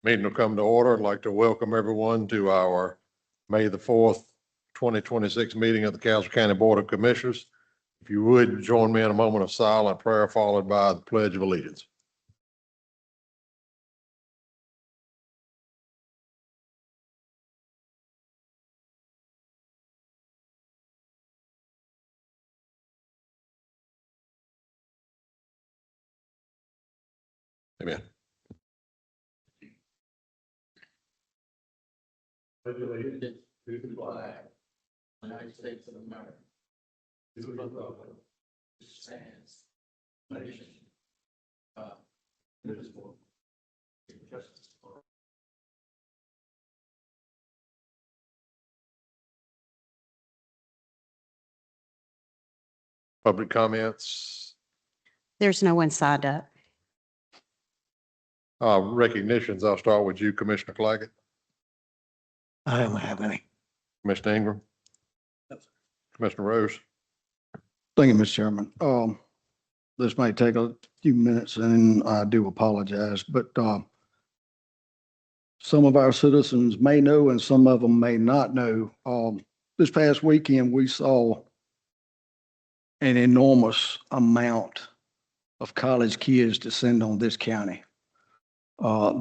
Meeting will come to order. I'd like to welcome everyone to our May the 4th, 2026 meeting of the Castle County Board of Commissioners. If you would, join me in a moment of silent prayer followed by the Pledge of Allegiance. Amen. Pledge allegiance to the flag of the United States of America, to the republic which stands one nation, indivisible, with justice for all. Public comments. There's no one signed up. Recognitions. I'll start with you, Commissioner Claggett. I don't have any. Commissioner Ingram. Commissioner Rose. Thank you, Mr. Chairman. This may take a few minutes and I do apologize, but some of our citizens may know and some of them may not know. This past weekend, we saw an enormous amount of college kids descend on this county.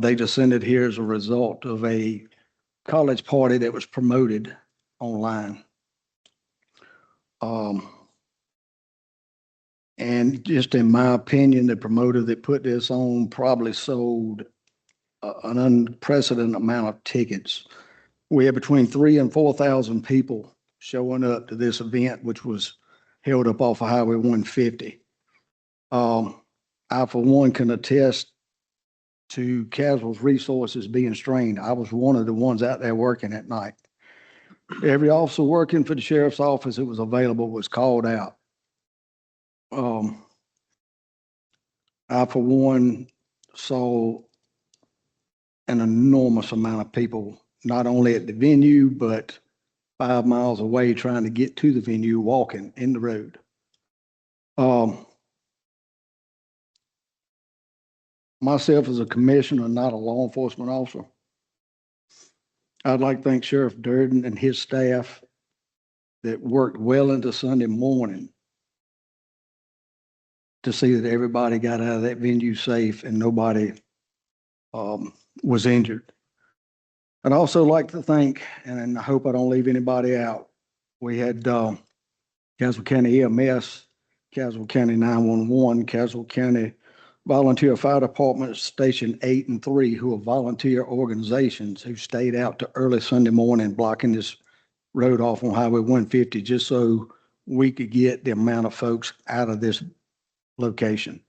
They descended here as a result of a college party that was promoted online. And just in my opinion, the promoter that put this on probably sold an unprecedented amount of tickets. We had between 3,000 and 4,000 people showing up to this event, which was held up off of Highway 150. I, for one, can attest to Caswell's resources being strained. I was one of the ones out there working at night. Every officer working for the sheriff's office that was available was called out. I, for one, saw an enormous amount of people, not only at the venue, but 5 miles away trying to get to the venue, walking in the road. Myself as a commissioner, not a law enforcement officer, I'd like to thank Sheriff Durden and his staff that worked well into Sunday morning to see that everybody got out of that venue safe and nobody was injured. I'd also like to thank, and I hope I don't leave anybody out, we had Castle County EMS, Castle County 911, Castle County Volunteer Fire Department Station 8 and 3, who are volunteer organizations who stayed out to early Sunday morning blocking this road off on Highway 150 just so we could get the amount of folks out of this location.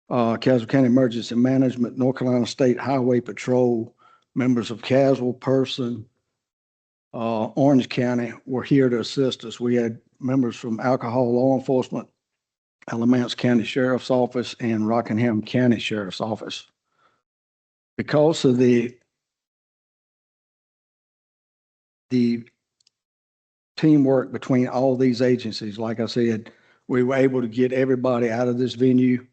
Castle County Emergency Management, North Carolina State Highway Patrol, members of Caswell, Person, Orange County were here to assist us. We had members from Alcohol Law Enforcement, Alamance County Sheriff's Office, and Rockingham County Sheriff's Office. Because of the teamwork between all these agencies, like I said, we were able to get everybody out of this venue.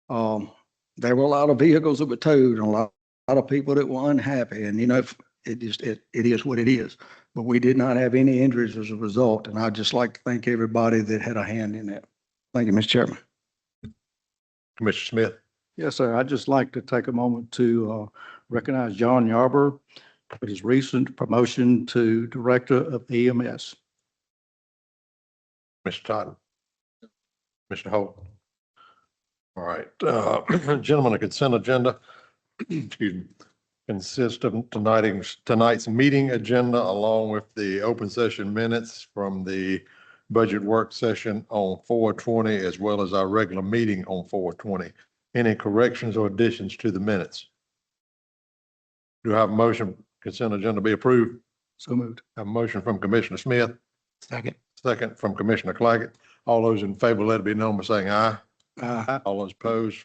There were a lot of vehicles that were towed and a lot of people that were unhappy. And, you know, it is what it is. But we did not have any injuries as a result. And I'd just like to thank everybody that had a hand in that. Thank you, Mr. Chairman. Commissioner Smith. Yes, sir. I'd just like to take a moment to recognize John Yarber for his recent promotion to Director of EMS. Mr. Totten. Mr. Holt. All right, gentlemen, the consent agenda, excuse me, consists of tonight's meeting agenda along with the open session minutes from the budget work session on 4/20, as well as our regular meeting on 4/20. Any corrections or additions to the minutes? Do I have a motion consent agenda be approved? So moved. Have a motion from Commissioner Smith. Second. Second from Commissioner Claggett. All those in favor, let it be known by saying aye. Aye. All those opposed,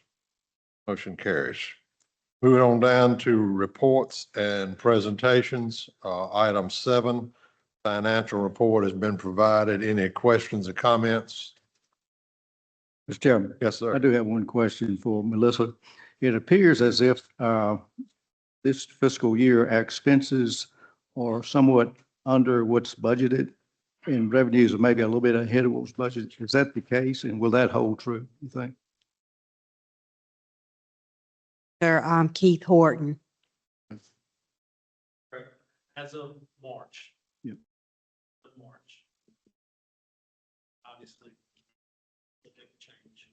motion carries. Moving on down to reports and presentations. Item 7, financial report has been provided. Any questions or comments? Mr. Chairman. Yes, sir. I do have one question for Melissa. It appears as if this fiscal year, our expenses are somewhat under what's budgeted and revenues are maybe a little bit ahead of what's budgeted. Is that the case? And will that hold true, you think? Keith Horton. As of March. Yep. March. Obviously. It'll take a change.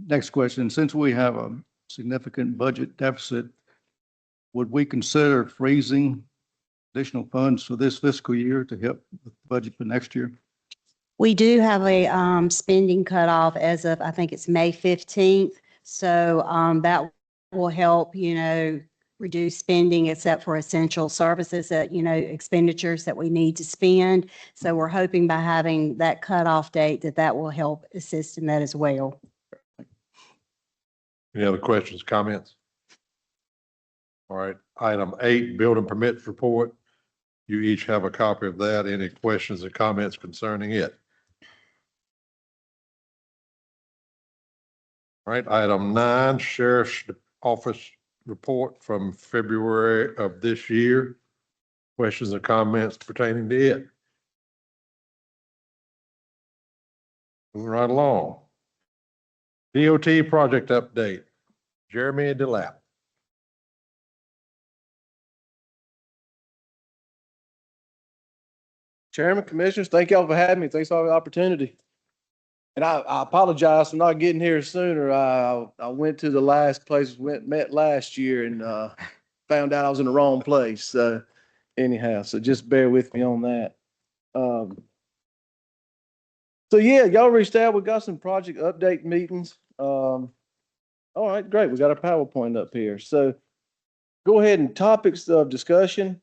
Next question, since we have a significant budget deficit, would we consider freezing additional funds for this fiscal year to help with the budget for next year? We do have a spending cutoff as of, I think it's May 15th. So that will help, reduce spending except for essential services that, expenditures that we need to spend. So we're hoping by having that cutoff date that will help assist in that as well. Any other questions, comments? All right, item 8, building permits report. You each have a copy of that. Any questions or comments concerning it? All right, item 9, Sheriff's Office report from February of this year. Questions or comments pertaining to it? Moving right along. DOT project update. Jeremy DeLapp. Chairman, Commissioners, thank y'all for having me. Thanks for the opportunity. And I apologize for not getting here sooner. I went to the last place we met last year and found out I was in the wrong place. So anyhow, so just bear with me on that. So yeah, y'all reached out. We got some project update meetings. All right, great. We got our PowerPoint up here. So go ahead and topics of discussion.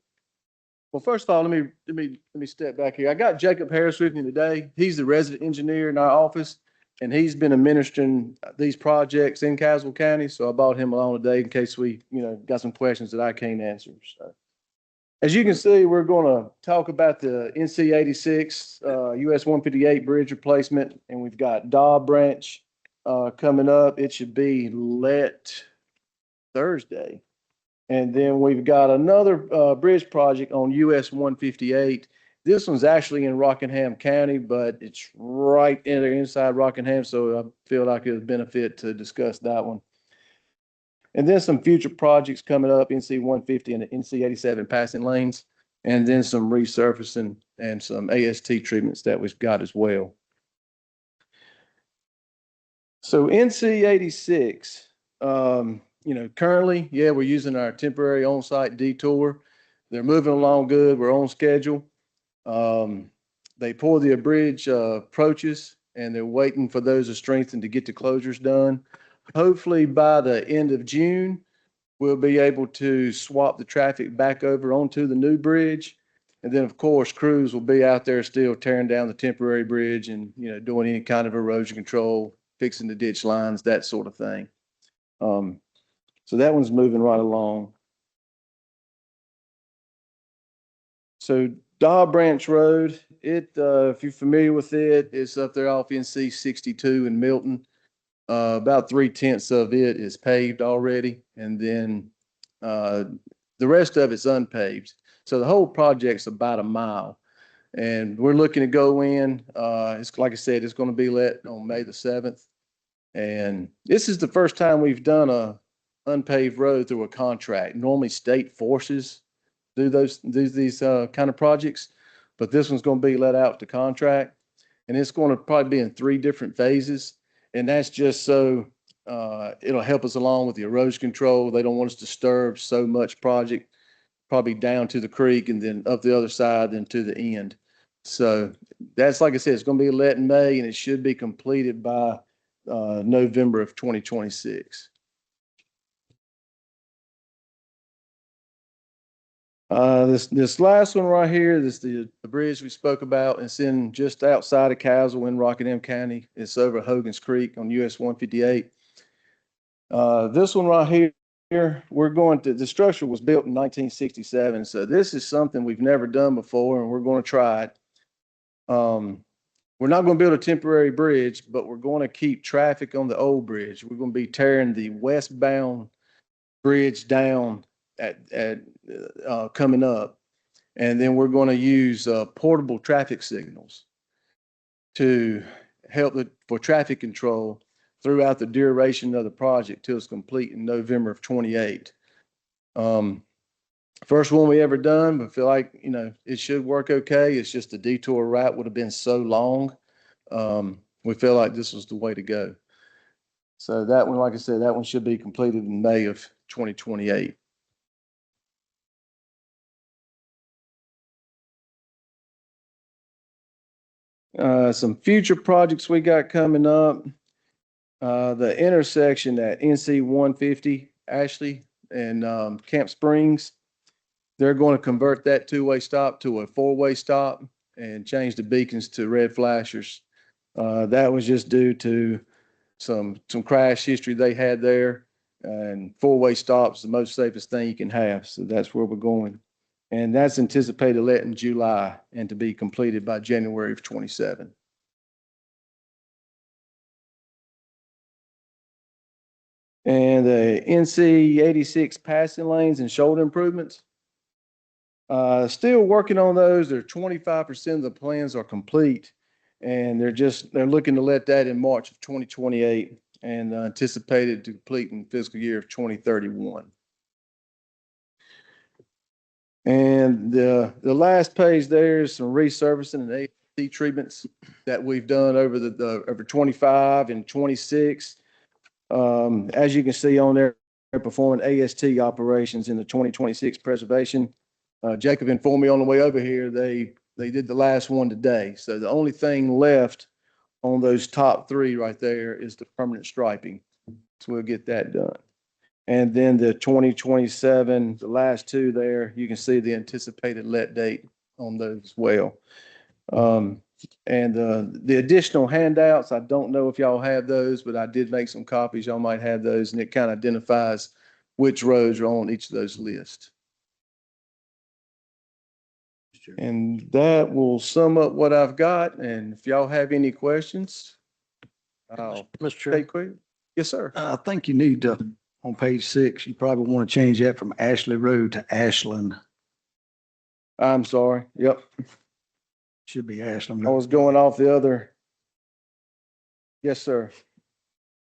Well, first of all, let me step back here. I got Jacob Harris with me today. He's the resident engineer in our office, and he's been administering these projects in Caswell County. So I brought him along today in case we, got some questions that I can't answer. So, as you can see, we're going to talk about the NC 86 US 158 bridge replacement, and we've got Dog Branch coming up. It should be let Thursday. And then we've got another bridge project on US 158. This one's actually in Rockingham County, but it's right in there inside Rockingham. So I feel like it would benefit to discuss that one. And then some future projects coming up, NC 150 and the NC 87 passing lanes, and then some resurfacing and some AST treatments that we've got as well. So NC 86, currently, we're using our temporary on-site detour. They're moving along good. We're on schedule. They poured the bridge approaches, and they're waiting for those to strengthen to get the closures done. Hopefully by the end of June, we'll be able to swap the traffic back over onto the new bridge. And then, of course, crews will be out there still tearing down the temporary bridge and, doing any kind of erosion control, fixing the ditch lines, that sort of thing. So that one's moving right along. So Dog Branch Road, if you're familiar with it, it's up there off NC 62 in Milton. About 3/10 of it is paved already, and then the rest of it's unpaved. So the whole project's about a mile, and we're looking to go in. It's like I said, it's going to be let on May the 7th, and this is the first time we've done a unpaved road through a contract. Normally state forces do these kind of projects, but this one's going to be let out to contract, and it's going to probably be in 3 different phases. And that's just so it'll help us along with the erosion control. They don't want us to disturb so much project, probably down to the creek and then up the other side and to the end. So that's, like I said, it's going to be let in May, and it should be completed by November of 2026. This last one right here, this the bridge we spoke about. It's in just outside of Caswell in Rockingham County. It's over Hogan's Creek on US 158. This one right here, the structure was built in 1967. So this is something we've never done before, and we're going to try it. We're not going to build a temporary bridge, but we're going to keep traffic on the old bridge. We're going to be tearing the westbound bridge down coming up. And then we're going to use portable traffic signals to help for traffic control throughout the duration of the project till it's complete in November of 28. First one we ever done, but feel like, it should work okay. It's just the detour route would have been so long. We feel like this was the way to go. So that one, like I said, that one should be completed in May of 2028. Some future projects we got coming up. The intersection at NC 150 Ashley and Camp Springs. They're going to convert that two-way stop to a four-way stop and change the beacons to red flashers. That was just due to some crash history they had there, and four-way stops the most safest thing you can have. So that's where we're going. And that's anticipated let in July and to be completed by January of 27. And the NC 86 passing lanes and shoulder improvements. Still working on those. They're 25% of the plans are complete, and they're looking to let that in March of 2028 and anticipated to complete in fiscal year of 2031. And the last page there is some resurfacing and AST treatments that we've done over 25 and 26. As you can see on there, they're performing AST operations in the 2026 preservation. Jacob informed me on the way over here, they did the last one today. So the only thing left on those top three right there is the permanent striping. So we'll get that done. And then the 2027, the last two there, you can see the anticipated let date on those as well. And the additional handouts, I don't know if y'all have those, but I did make some copies. Y'all might have those, and it kind of identifies which roads are on each of those lists. And that will sum up what I've got. And if y'all have any questions, I'll Mr. Chair, take quick. Yes, sir. I think you need to, on page 6, you probably want to change that from Ashley Road to Ashland. I'm sorry. Yep. Should be Ashland. I was going off the other. Yes, sir.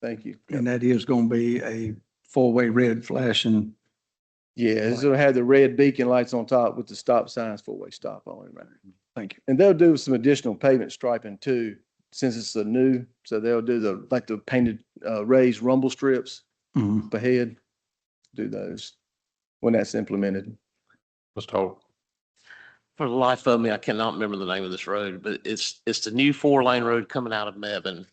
Thank you. And that is going to be a four-way red flashing. Yeah, it's gonna have the red beacon lights on top with the stop signs, four-way stop on it, right? Thank you. And they'll do some additional pavement striping too, since it's a new, so they'll do the painted, raised rumble strips Mhm. ahead. Do those when that's implemented. Mr. Holt. for the life of me, I cannot remember the name of this road, but it's the new 4-lane road coming out of Mebane.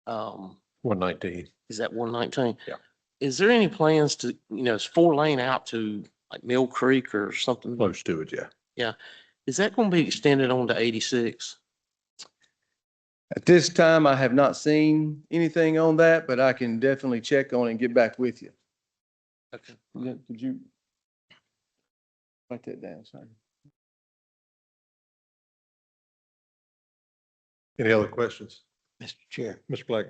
119. Is that 119? Yeah. Is there any plans to, it's 4-lane out to like Mill Creek or something? Close to it, yeah. Is that going to be extended on to 86? At this time, I have not seen anything on that, but I can definitely check on it and get back with you. Okay. Yeah, could you write that down, sorry? Any other questions? Mr. Chair, Mr. Black?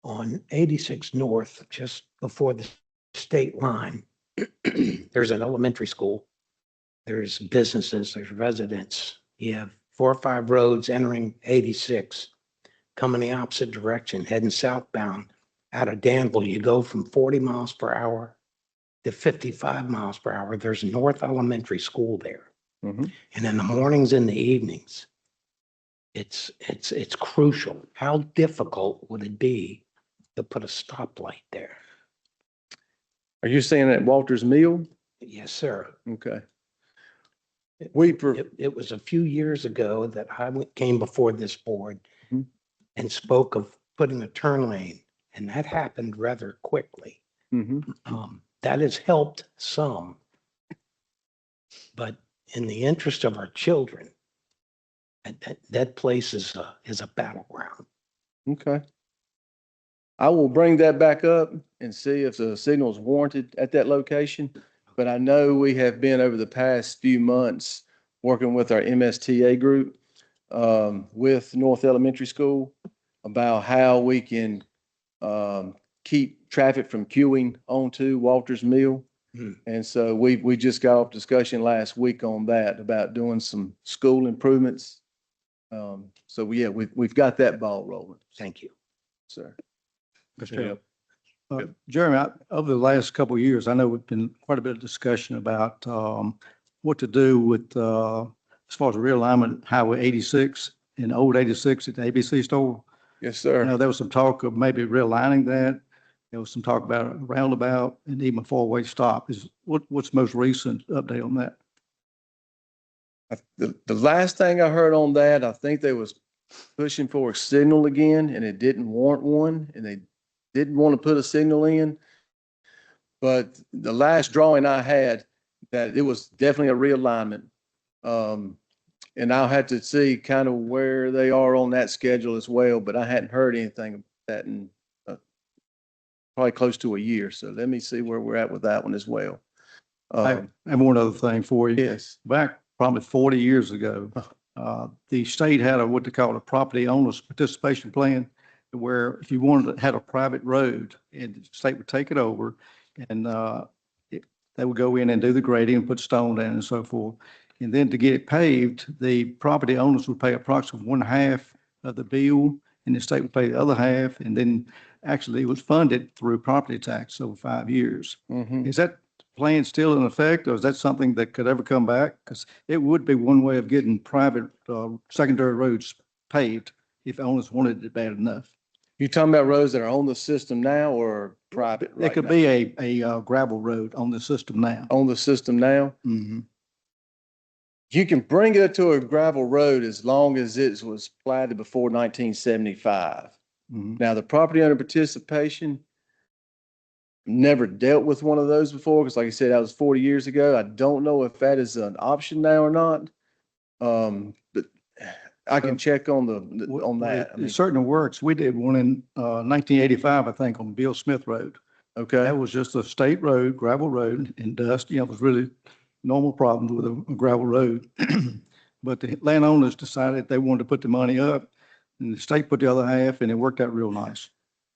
on 86 North, just before the state line, there's an elementary school. There's businesses, there's residents. You have 4 or 5 roads entering 86, coming the opposite direction, heading southbound. Out of Danville, you go from 40 miles per hour to 55 miles per hour. There's North Elementary School there. Mhm. And in the mornings and the evenings, it's crucial. How difficult would it be to put a stoplight there? Are you saying at Walter's Mill? Yes, sir. Okay. It was a few years ago that came before this board Mhm. and spoke of putting a turn lane, and that happened rather quickly. Mhm. That has helped some. But in the interest of our children, that place is a battleground. Okay. I will bring that back up and see if the signal is warranted at that location. But I know we have been over the past few months working with our MSTA group, with North Elementary School about how we can, keep traffic from queuing onto Walters Mill. Hmm. And so we just got off discussion last week on that about doing some school improvements. So yeah, we've got that ball rolling, Thank you. sir. Mr. Any Chairman. Jeremy, over the last couple of years, I know we've been quite a bit of discussion about what to do with, as far as realignment Highway 86 and Old 86 at the ABC store. Yes, You sir. know, there was some talk of maybe realigning that. There was some talk about a roundabout and even a four-way stop. What's the most recent update on that? The last thing I heard on that, I think they was pushing for a signal again and it didn't warrant one and they didn't want to put a signal in. But the last drawing I had, that it was definitely a realignment. And I'll have to see kind of where they are on that schedule as well, but I hadn't heard anything of that in probably close to a year. So let me see where we're at with that one as well. I have one other thing for you. Yes. Back probably 40 years ago, the state had what they call a property owners participation plan, where if you wanted to have a private road, and the state would take it over, and they would go in and do the grading and put stone down and so forth. And then to get it paved, the property owners would pay approximately 1/2 of the bill, and the state would pay the other half. And then actually it was funded through property tax over 5 years. Mhm. Is that plan still in effect, or is that something that could ever come back? Because it would be one way of getting private secondary roads paved if owners wanted it bad enough. You talking about roads that are on the system now or private? It could be a gravel road on the system now. On the system now? Mhm. You can bring it to a gravel road as long as it was platted before 1975. Mhm. Now, the property owner participation, never dealt with one of those before, because like I said, that was 40 years ago. I don't know if that is an option now or not. But I can check on on that. I It mean, certainly works. We did one in 1985, I think, on Bill Smith Road. okay, That was just a state road, gravel road, and dust. You know, it was really normal problems with a gravel road. But the landowners decided they wanted to put the money up, and the state put the other half, and it worked out real nice.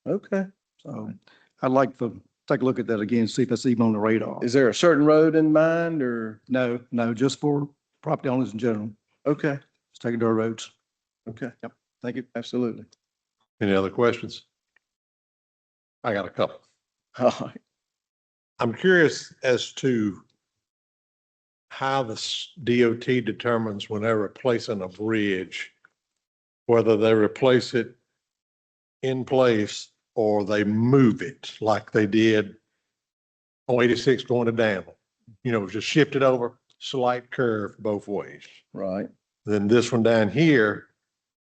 okay. So I'd like to take a look at that again, see if that's even on the radar. Is there a certain road in mind or? No, just for property owners in general, Okay, secondary roads. okay, Yep. Thank you. absolutely. Any other questions? I got a couple. All right. I'm curious as to how the DOT determines when they're replacing a bridge, whether they replace it in place or they move it like they did on 86 going to Danville. You know, just shift it over, slight curve both ways. Right. Then this one down here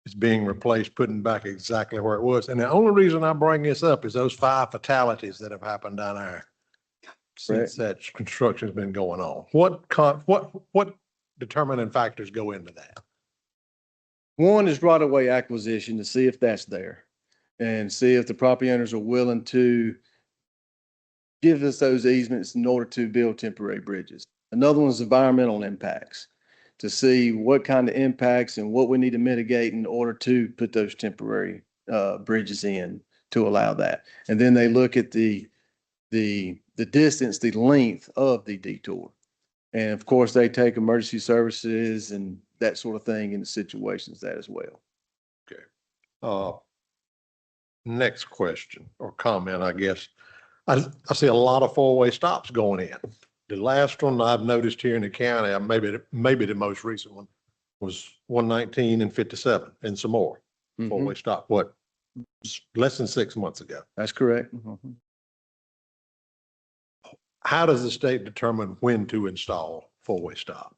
is being replaced, putting back exactly where it was. And the only reason I bring this up is those 5 fatalities that have happened down there since that construction's been going on. What determining factors go into that? One is right away acquisition to see if that's there and see if the property owners are willing to give us those easements in order to build temporary bridges. Another one is environmental impacts, to see what kind of impacts and what we need to mitigate in order to put those temporary bridges in to allow that. And then they look at the distance, the length of the detour. And of course, they take emergency services and that sort of thing into situations that as well. Next question or comment, I guess. I see a lot of 4-way stops going in. The last one I've noticed here in the county, maybe the most recent one was 119 and 57 and some more. 4-way stop, less than 6 months ago. That's correct. How does the state determine when to install 4-way stop?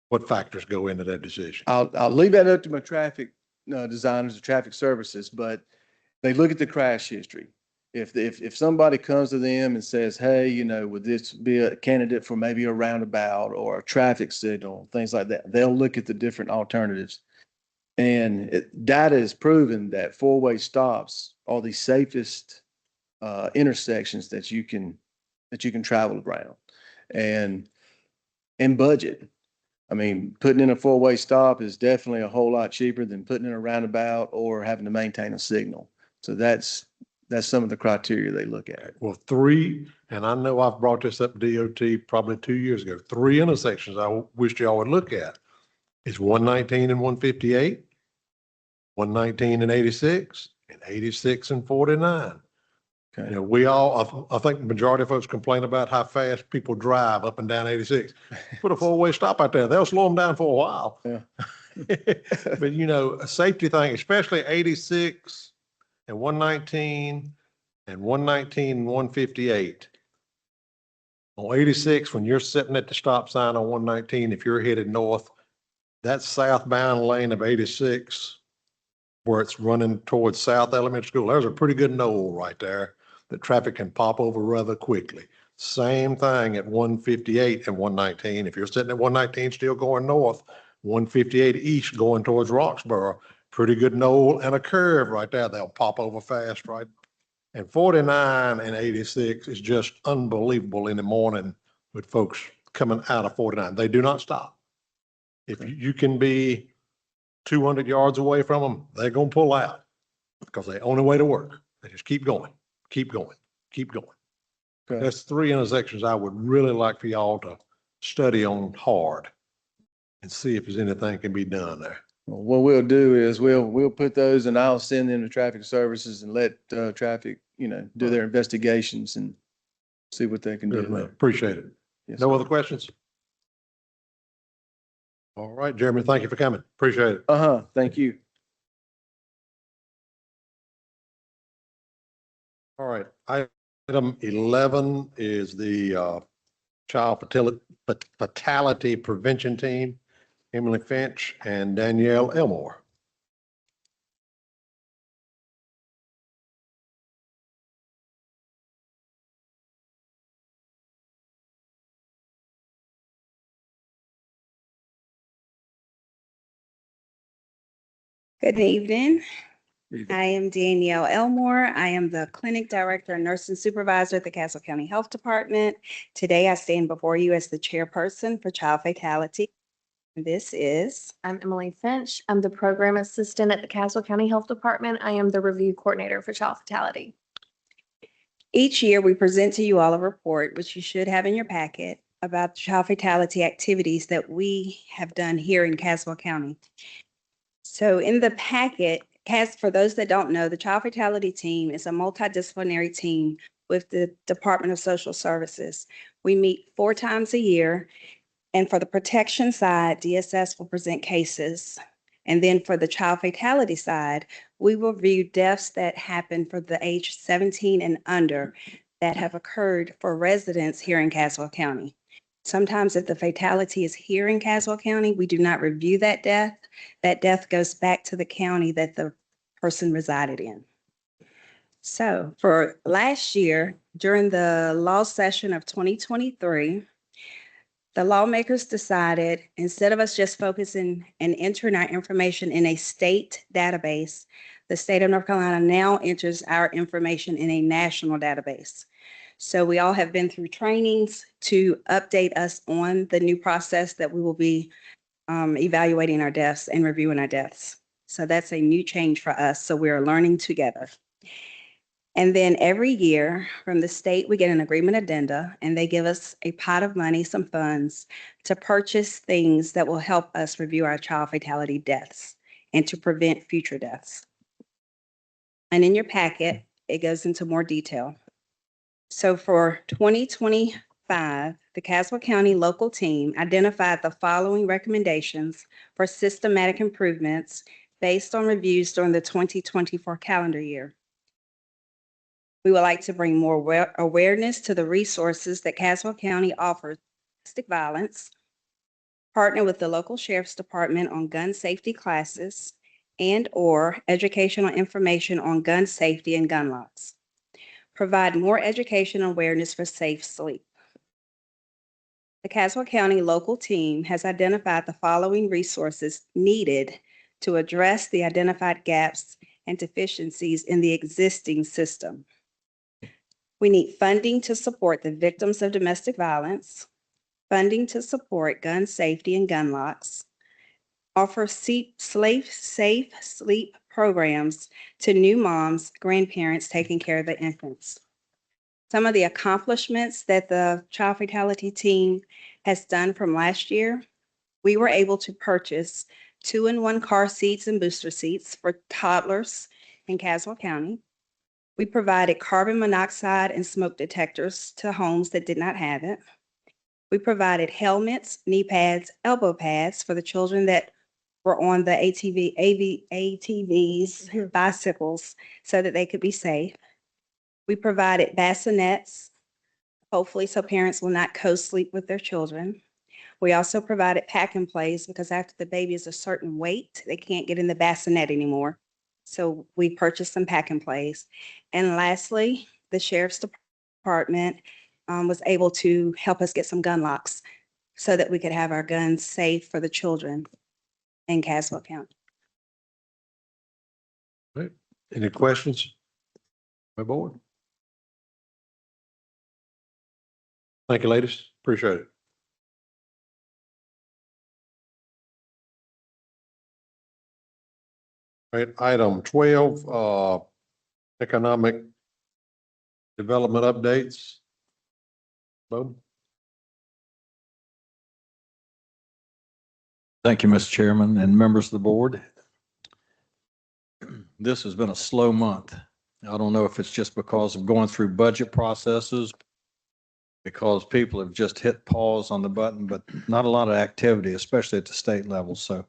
What factors go into that decision? I'll leave that up to my traffic designers or traffic services, but they look at the crash history. If somebody comes to them and says, hey, you know, would this be a candidate for maybe a roundabout or a traffic signal, things like that, they'll look at the different alternatives. And data has proven that 4-way stops are the safest intersections that you can travel around and budget. I mean, putting in a 4-way stop is definitely a whole lot cheaper than putting in a roundabout or having to maintain a signal. So that's That's some of the criteria they look at. Well, three, and I know I've brought this up to DOT probably 2 years ago, three intersections I wish y'all would look at. It's 119 and 158, 119 and 86, and 86 and 49. You Okay. know, we all, I think the majority of folks complain about how fast people drive up and down 86. Put a four-way stop out there. They'll slow them down for a while. Yeah. But you know, a safety thing, especially 86 and 119 and 119 and 158. On 86, when you're sitting at the stop sign on 119, if you're headed north, that southbound lane of 86, where it's running towards South Elementary School, there's a pretty good knoll right there that traffic can pop over rather quickly. Same thing at 158 and 119. If you're sitting at 119 still going north, 158 east going towards Roxborough, pretty good knoll and a curve right there. They'll pop over fast, right? And 49 and 86 is just unbelievable in the morning with folks coming out of 49. They do not stop. If you can be 200 yards away from them, they're going to pull out because they're on their way to work. They just keep going, keep going, keep going. Okay. That's three intersections I would really like for y'all to study on hard and see if there's anything can be done there. Well, what we'll do is we'll put those and I'll send them to traffic services and let traffic, do their investigations and see what they can do. Good, man. there. Appreciate it. Yes, No sir. other questions? All right, Jeremy, thank you for coming. Appreciate it. Uh-huh. Thank you. All right, item 11 is the Child Fatality Prevention Team, Emily Finch and Danielle Elmore. Good evening. I am Danielle Elmore. I am the Clinic Director and Nursing Supervisor at the Castle County Health Department. Today, I stand before you as the Chairperson for Child Fatality. This is I'm Emily Finch. I'm the Program Assistant at the Castle County Health Department. I am the Review Coordinator for Child Fatality. Each year, we present to you all a report, which you should have in your packet, about child fatality activities that we have done here in Castle County. So in the packet, for those that don't know, the Child Fatality Team is a multidisciplinary team with the Department of Social Services. We meet 4 times a year, and for the protection side, DSS will present cases. And then for the child fatality side, we will review deaths that happen for the age 17 and under that have occurred for residents here in Caswell County. Sometimes if the fatality is here in Caswell County, we do not review that death. That death goes back to the county that the person resided in. So for last year, during the law session of 2023, the lawmakers decided, instead of us just focusing and entering our information in a state database, the state of North Carolina now enters our information in a national database. So we all have been through trainings to update us on the new process that we will be evaluating our deaths and reviewing our deaths. So that's a new change for us. So we are learning together. And then every year from the state, we get an agreement addenda, and they give us a pot of money, some funds, to purchase things that will help us review our child fatality deaths and to prevent future deaths. And in your packet, it goes into more detail. So for 2025, the Caswell County local team identified the following recommendations for systematic improvements based on reviews during the 2024 calendar year. We would like to bring more awareness to the resources that Caswell County offers domestic violence, partner with the local sheriff's department on gun safety classes and/or educational information on gun safety and gun laws. Provide more education and awareness for safe sleep. The Caswell County local team has identified the following resources needed to address the identified gaps and deficiencies in the existing system. We need funding to support the victims of domestic violence, funding to support gun safety and gun locks, offer safe sleep programs to new moms, grandparents taking care of the infants. Some of the accomplishments that the child fatality team has done from last year, we were able to purchase 2-in-1 car seats and booster seats for toddlers in Caswell County. We provided carbon monoxide and smoke detectors to homes that did not have it. We provided helmets, knee pads, elbow pads for the children that were on the ATVs, bicycles, so that they could be safe. We provided bassinets, hopefully so parents will not co-sleep with their children. We also provided pack and plays because after the baby is a certain weight, they can't get in the bassinet anymore. So we purchased some pack and plays. And lastly, the sheriff's department was able to help us get some gun locks so that we could have our guns safe for the children in Caswell County. Any questions? My board? Thank you, ladies. Appreciate it. All right, item 12, economic development updates. Bo? Thank you, Mr. Chairman and members of the board. This has been a slow month. I don't know if it's just because of going through budget processes, because people have just hit pause on the button, but not a lot of activity, especially at the state level. So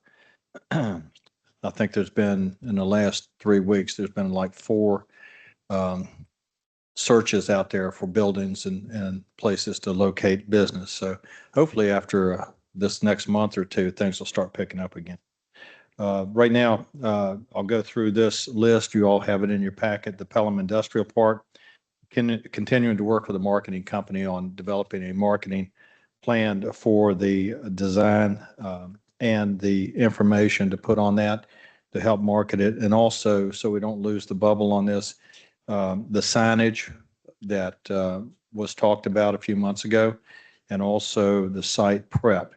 I think there's been, in the last 3 weeks, there's been like 4 searches out there for buildings and places to locate business. So hopefully after this next month or 2, things will start picking up again. Right now, I'll go through this list. You all have it in your packet. The Pelham Industrial Park, continuing to work with a marketing company on developing a marketing plan for the design and the information to put on that to help market it. And also, so we don't lose the bubble on this, the signage that was talked about a few months ago, and also the site prep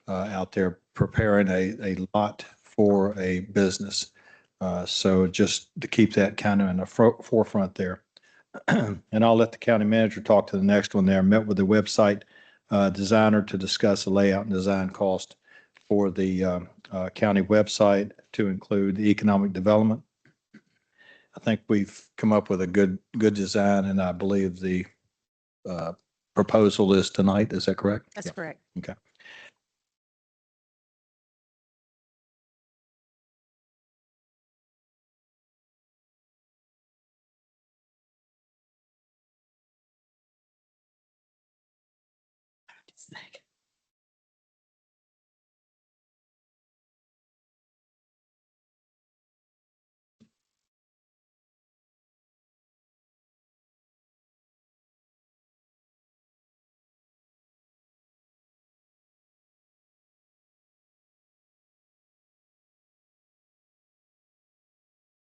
out there preparing a lot for a business. So just to keep that kind of in the forefront there. And I'll let the county manager talk to the next one there. Met with the website designer to discuss the layout and design cost for the county website to include the economic development. I think we've come up with a good design, and I believe the proposal is tonight. Is that correct? That's correct. Okay.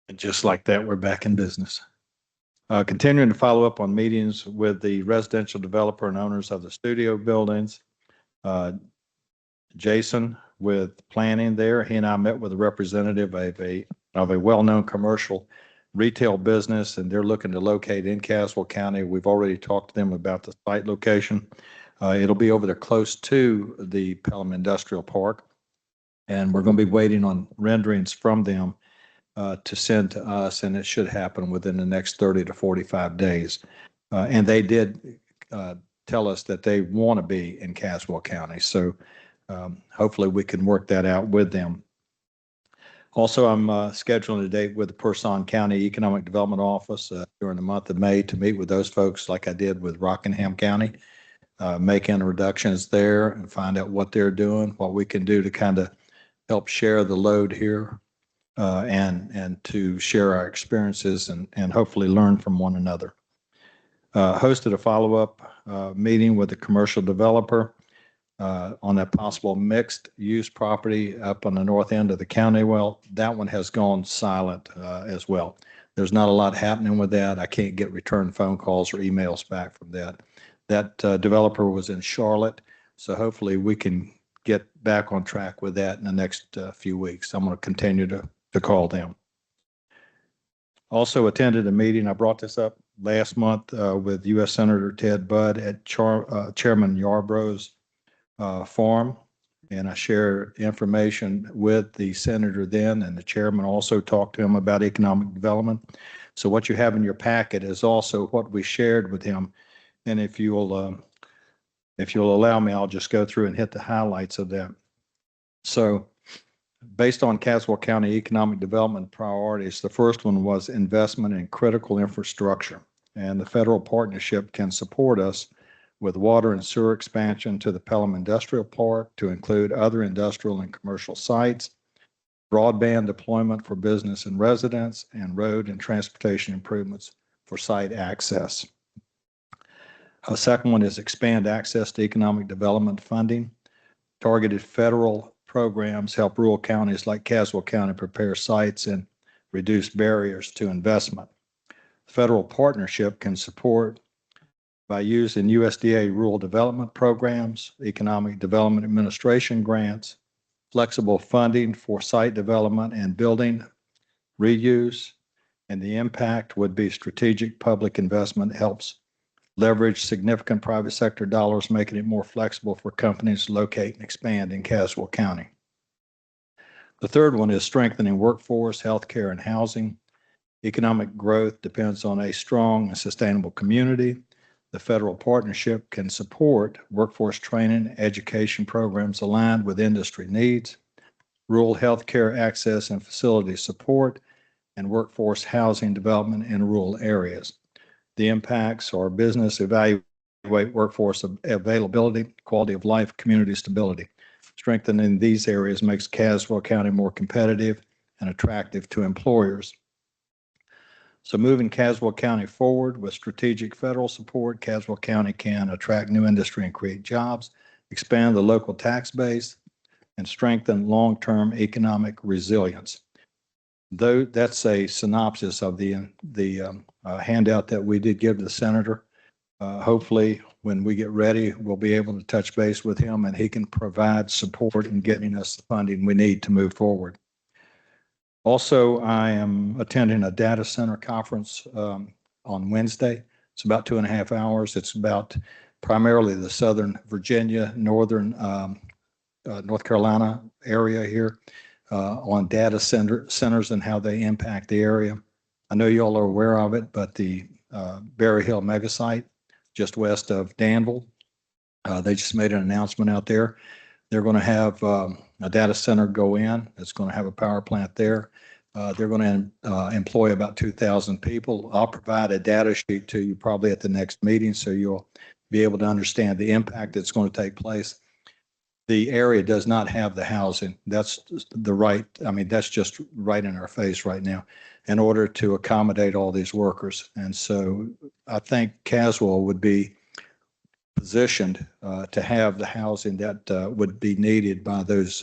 And just like that, we're back in business. Continuing to follow up on meetings with the residential developer and owners of the studio buildings. Jason with planning there, he and I met with a representative of a well-known commercial retail business, and they're looking to locate in Caswell County. We've already talked to them about the site location. It'll be over there close to the Pelham Industrial Park, and we're going to be waiting on renderings from them to send to us, and it should happen within the next 30 to 45 days. And they did tell us that they want to be in Caswell County. So hopefully we can work that out with them. Also, I'm scheduling a date with the Person County Economic Development Office during the month of May to meet with those folks like I did with Rockingham County, make introductions there and find out what they're doing, what we can do to kind of help share the load here. And to share our experiences and hopefully learn from one another. Hosted a follow-up meeting with a commercial developer on that possible mixed use property up on the north end of the county. Well, that one has gone silent as well. There's not a lot happening with that. I can't get return phone calls or emails back from that. That developer was in Charlotte, so hopefully we can get back on track with that in the next few weeks. I'm going to continue to call them. Also attended a meeting, I brought this up last month with U.S. Senator Ted Budd at Chairman Yarborough's farm. And I shared information with the senator then, and the chairman also talked to him about economic development. So what you have in your packet is also what we shared with him. And if you'll allow me, I'll just go through and hit the highlights of that. So based on Caswell County economic development priorities, the first one was investment in critical infrastructure. And the federal partnership can support us with water and sewer expansion to the Pelham Industrial Park to include other industrial and commercial sites, broadband deployment for business and residents, and road and transportation improvements for site access. A second one is expand access to economic development funding. Targeted federal programs help rural counties like Caswell County prepare sites and reduce barriers to investment. Federal partnership can support by using USDA rural development programs, economic development administration grants, flexible funding for site development and building reuse, and the impact would be strategic public investment helps leverage significant private sector dollars, making it more flexible for companies to locate and expand in Caswell County. The third one is strengthening workforce, healthcare, and housing. Economic growth depends on a strong and sustainable community. The federal partnership can support workforce training, education programs aligned with industry needs, rural healthcare access and facility support, and workforce housing development in rural areas. The impacts are business evaluate workforce availability, quality of life, community stability. Strengthening these areas makes Caswell County more competitive and attractive to employers. So moving Caswell County forward with strategic federal support, Caswell County can attract new industry and create jobs, expand the local tax base, and strengthen long-term economic resilience. Though that's a synopsis of the handout that we did give to the senator. Hopefully, when we get ready, we'll be able to touch base with him and he can provide support in getting us the funding we need to move forward. Also, I am attending a data center conference on Wednesday. It's about 2.5 hours. It's about primarily the Southern Virginia, Northern North Carolina area here on data centers and how they impact the area. I know you all are aware of it, but the Berry Hill mega site just west of Danville, they just made an announcement out there. They're going to have a data center go in. It's going to have a power plant there. They're going to employ about 2,000 people. I'll provide a data sheet to you probably at the next meeting so you'll be able to understand the impact that's going to take place. The area does not have the housing. That's that's just right in our face right now in order to accommodate all these workers. And so I think Caswell would be positioned to have the housing that would be needed by those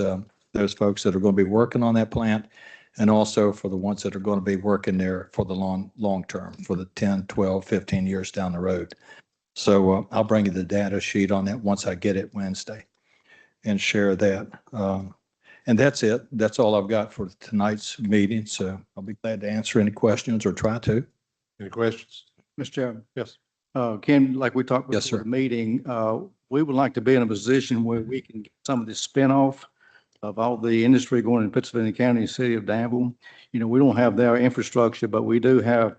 folks that are going to be working on that plant, and also for the ones that are going to be working there for the long term, for the 10, 12, 15 years down the road. So I'll bring you the data sheet on that once I get it Wednesday and share that. And that's it. That's all I've got for tonight's meeting. So I'll be glad to answer any questions or try to. Any questions? Mr. Chairman. Yes. Ken, like we talked Yes, before sir. the meeting, we would like to be in a position where we can get some of this spinoff of all the industry going in Pittsylvania County and city of Danville. You know, we don't have their infrastructure, but we do have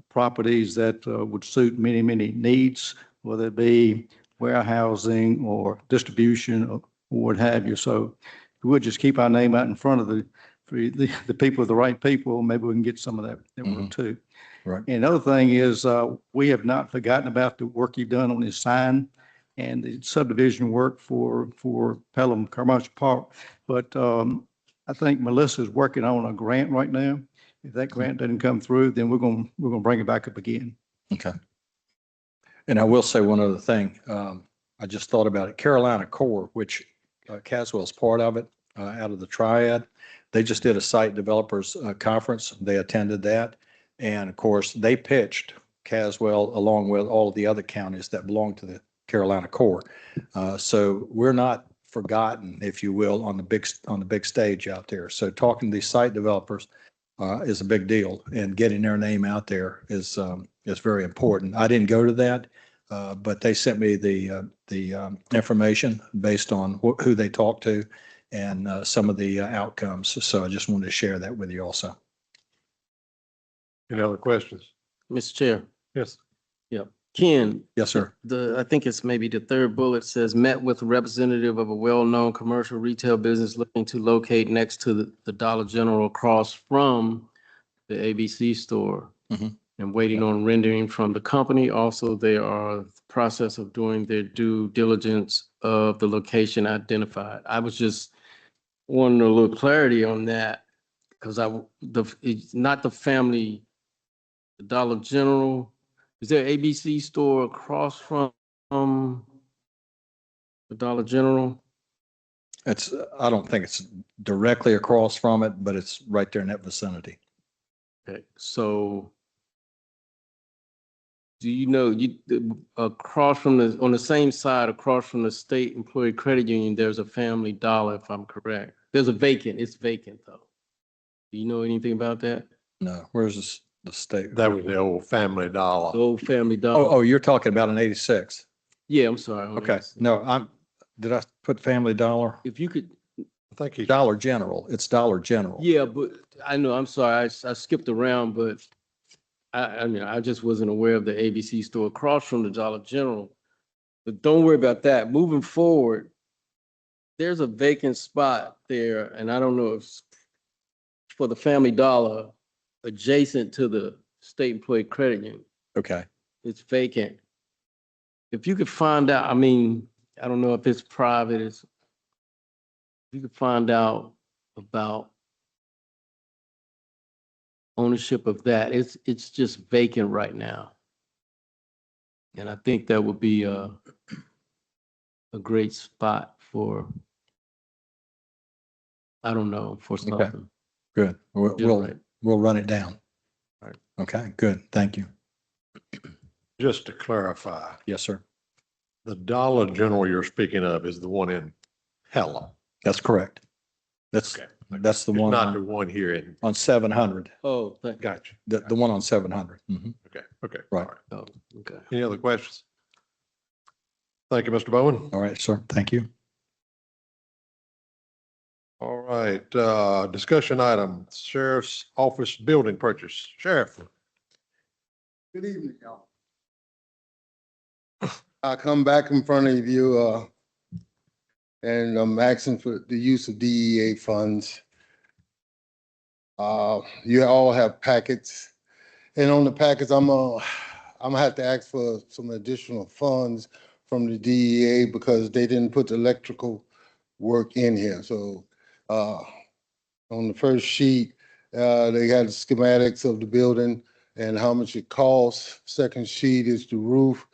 properties that would suit many, many needs, whether it be warehousing or distribution or what have you. So we'll just keep our name out in front of the people, the right people. Maybe we can get some of that work too. Right. And another thing is we have not forgotten about the work you've done on this sign and the subdivision work for Pelham Commercial Park. But I think Melissa's working on a grant right now. If that grant doesn't come through, then we're going to bring it back up again. Okay. And I will say one other thing. I just thought about it. Carolina Core, which Caswell's part of it, out of the Triad, they just did a site developers conference. They attended that. And of course, they pitched Caswell along with all of the other counties that belong to the Carolina Core. So we're not forgotten, if you will, on the big stage out there. So talking to these site developers, is a big deal, and getting their name out there is very important. I didn't go to that, but they sent me the information based on who they talked to and some of the outcomes. So I just wanted to share that with you also. Any other questions? Mr. Chair. Yes. Yep. Ken. Yes, sir. I think it's maybe the third bullet says, met with a representative of a well-known commercial retail business looking to locate next to the Dollar General across from the ABC store. Mhm. And waiting on rendering from the company. Also, they are the process of doing their due diligence of the location identified. I was just wanting a little clarity on that because it's not the family, the Dollar General. Is there ABC store across from the Dollar General? I don't think it's directly across from it, but it's right there in that vicinity. Okay, so do you know, across from on the same side, across from the State Employee Credit Union, there's a Family Dollar, if I'm correct. There's it's vacant though. Do you know anything about that? No, where's the state? That was the old Family Dollar. The old Family Dollar? Oh, you're talking about an 86. Yeah, I'm sorry. Okay. No, did I put Family Dollar? If you could, I think he's. Dollar General. It's Dollar General. yeah, but I know, I'm sorry, I skipped around, but I mean, I just wasn't aware of the ABC store across from the Dollar General. But don't worry about that. Moving forward, there's a vacant spot there, and I don't know if it's for the Family Dollar adjacent to the State Employee Credit Union. Okay. It's vacant. If you could find out, I mean, I don't know if it's private, if you could find out about ownership of that. It's just vacant right now. And I think that would be a great spot for, I don't know, for something. Good. Right. We'll run it down. All right. Okay, good. Thank you. Just to clarify, Yes, sir. the Dollar General you're speaking of is the one in Hella. That's correct. That's Okay. the It's one not the on, one here in, on 700. Oh, gotcha. The one on 700. Mhm. Okay, okay. Right. all oh, okay. Any other questions? Thank you, Mr. Bowen. All right, sir. Thank you. All right, discussion item, Sheriff's Office building purchase. Sheriff. Good evening, y'all. I come back in front of you, and I'm asking for the use of DEA funds. You all have packets, and on the packets, I'm gonna have to ask for some additional funds from the DEA because they didn't put the electrical work in here. So, on the first sheet, they had the schematics of the building and how much it costs. Second sheet is the roof,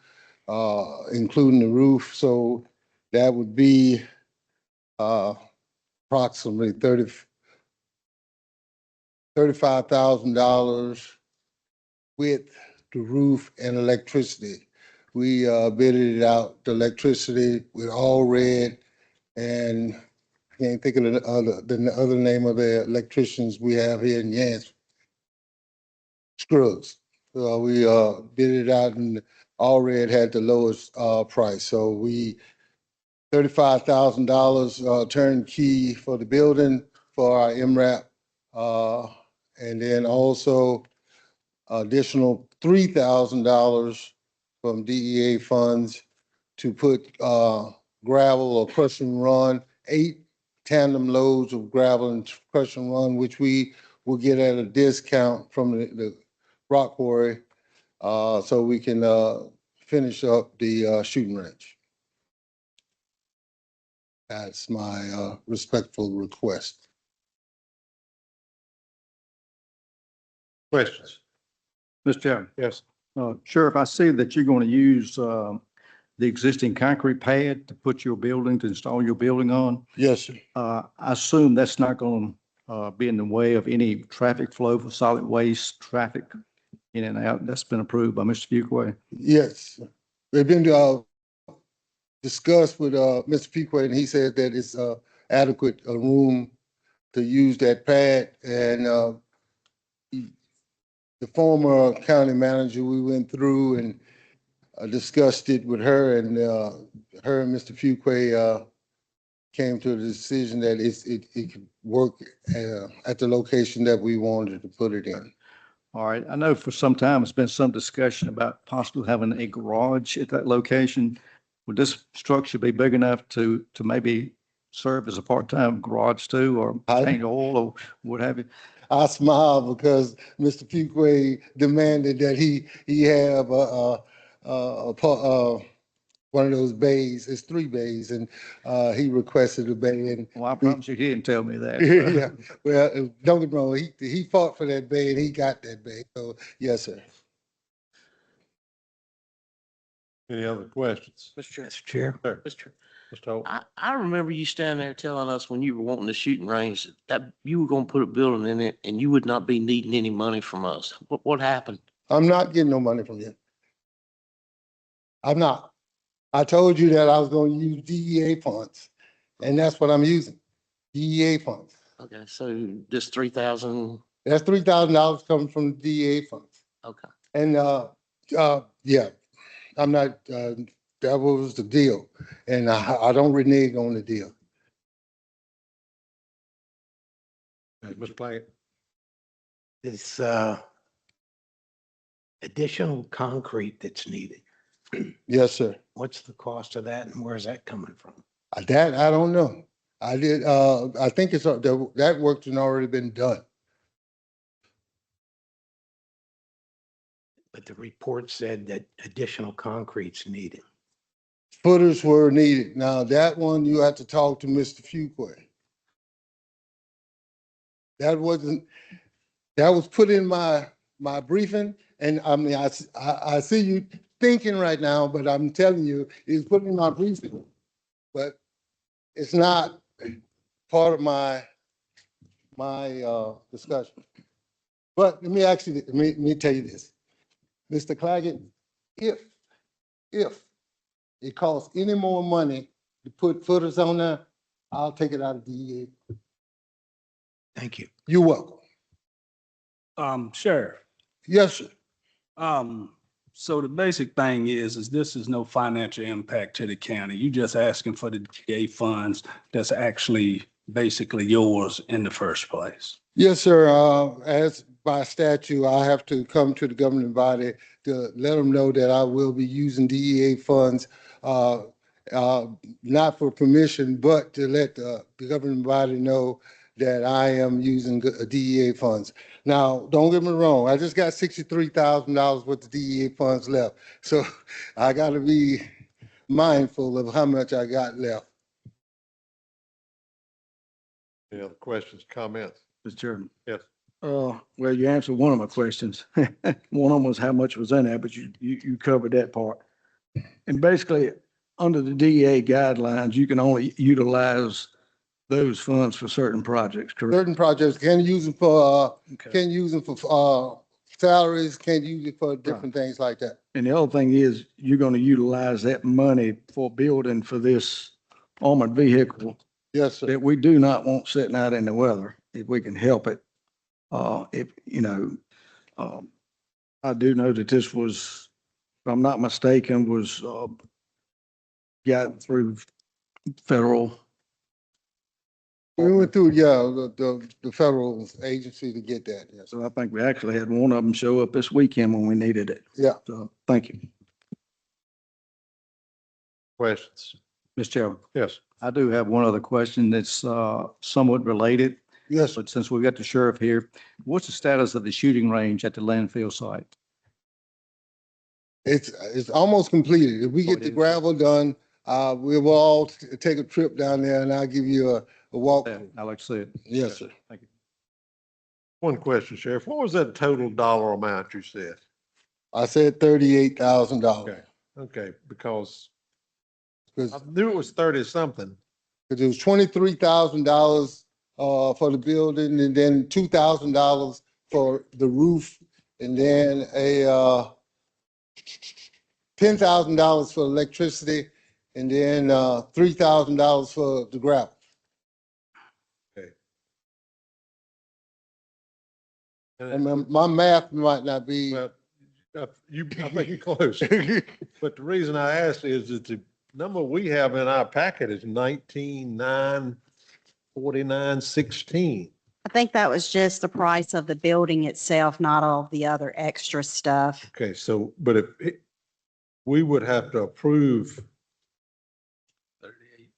including the roof. So that would be approximately $35,000 with the roof and electricity. We bidded it out, the electricity with all red, and I can't think of the other name of the electricians we have here in Yancey. Scruggs. We bid it out, and all red had the lowest price. So we $35,000 turnkey for the building for our MRAP, and then also additional $3,000 from DEA funds to put gravel or crush and run, 8 tandem loads of gravel and crush and run, which we will get at a discount from the rock quarry, so we can finish up the shooting range. That's my respectful request. Questions? Mr. Chairman. Yes. Sheriff, I see that you're going to use the existing concrete pad to put your building, to install your building on. Yes, sir. I assume that's not going to be in the way of any traffic flow for solid waste traffic in and out. That's been approved by Mr. Fuqua. Yes, they've been discussed with Mr. Fuqua, and he said that it's adequate room to use that pad, and the former county manager, we went through and discussed it with her, and her and Mr. Fuquay came to the decision that it could work at the location that we wanted to put it in. All right, I know for some time, it's been some discussion about possibly having a garage at that location. Would this structure be big enough to maybe serve as a part-time garage too, or change oil or what have you? I smile because Mr. Fuquay demanded that he have one of those bays. It's 3 bays, and he requested a bay. And Well, I promise you, he didn't tell me that. yeah, well, don't get me wrong. He fought for that bay, and he got that bay. So yes, sir. Any other questions? Mr. Chair. Sir, Mr. Mr. Holt? I remember you standing there telling us when you were wanting the shooting range that you were gonna put a building in it and you would not be needing any money from us. What happened? I'm not getting no money from you. I'm not. I told you that I was going to use DEA funds, and that's what I'm using. DEA funds. Okay, so this 3,000, That's $3,000 coming from the DEA funds. okay. And yeah, I'm not. That was the deal, and I don't renege on the deal. Mr. Platt? This additional concrete that's needed, Yes, sir. what's the cost of that and where's that coming from? That I don't know. I did. I think it's that work's already been done. But the report said that additional concrete's needed. Footers were needed. Now that one you have to talk to Mr. Fuquay. That was put in my briefing, and I mean I see you thinking right now, but I'm telling you, it's put in my briefing, but it's not part of my discussion. But let me actually let me tell you this, Mr. Claggett, if it costs any more money to put footers on there, I'll take it out of DEA. Thank you. You're welcome. Sheriff, Yes, sir. so the basic thing is this is no financial impact to the county. You just asking for the DA funds that's actually basically yours in the first place. Yes, sir. As by statute, I have to come to the governing body to let them know that I will be using DEA funds, not for permission, but to let the governing body know that I am using DEA funds. Now, don't get me wrong. I just got $63,000 worth of DEA funds left. So I got to be mindful of how much I got left. Any other questions, comments? Mr. Chairman. Yes. Well, you answered one of my questions. One of them was how much was in there, but you covered that part. And basically, under the DEA guidelines, you can only utilize those funds for certain projects, correct? Certain projects can't use them for, Okay. can't use them for salaries, can't use it for different things like that. And the other thing is, you're gonna utilize that money for building for this armored vehicle Yes, sir. that we do not want sitting out in the weather, if we can help it. If, I do know that this was, if I'm not mistaken, was, gotten through federal. We went through, the federal agency to get that, yes. So I think we actually had one of them show up this weekend when we needed it. Yeah. So, thank you. Questions? Mr. Chairman, Yes. I do have one other question that's somewhat related, Yes, but since we got the sheriff here, what's the status of the shooting range at the landfill site? it's almost completed. If we get the gravel done, we will all take a trip down there and I'll give you a walk. I like to see it. Yes, sir. Thank you. One question, Sheriff. What was that total dollar amount you said? I said $38,000. Okay. Okay, because Because I knew it was 30 something. it was $23,000 for the building, and then $2,000 for the roof, and then $10,000 for electricity, and then $3,000 for the gravel. Okay. I mean, my math might not be. Well, I think you're close. But the reason I asked is that the number we have in our packet is 19,949.16. I think that was just the price of the building itself, not all the other extra stuff. Okay, so, but we would have to approve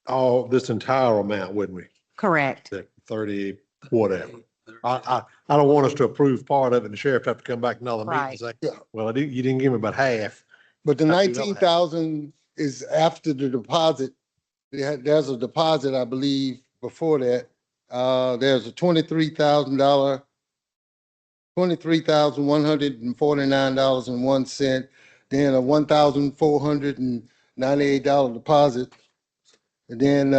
all this entire amount, wouldn't we? Correct. The 30, whatever. I don't want us to approve part of it and the sheriff have to come back another meeting and say, Yeah. well, you didn't give me about half. But the I do know that. 19,000 is after the deposit. There's a deposit, I believe, before that. There's a $23,149.01, then a $1,498 deposit. And then,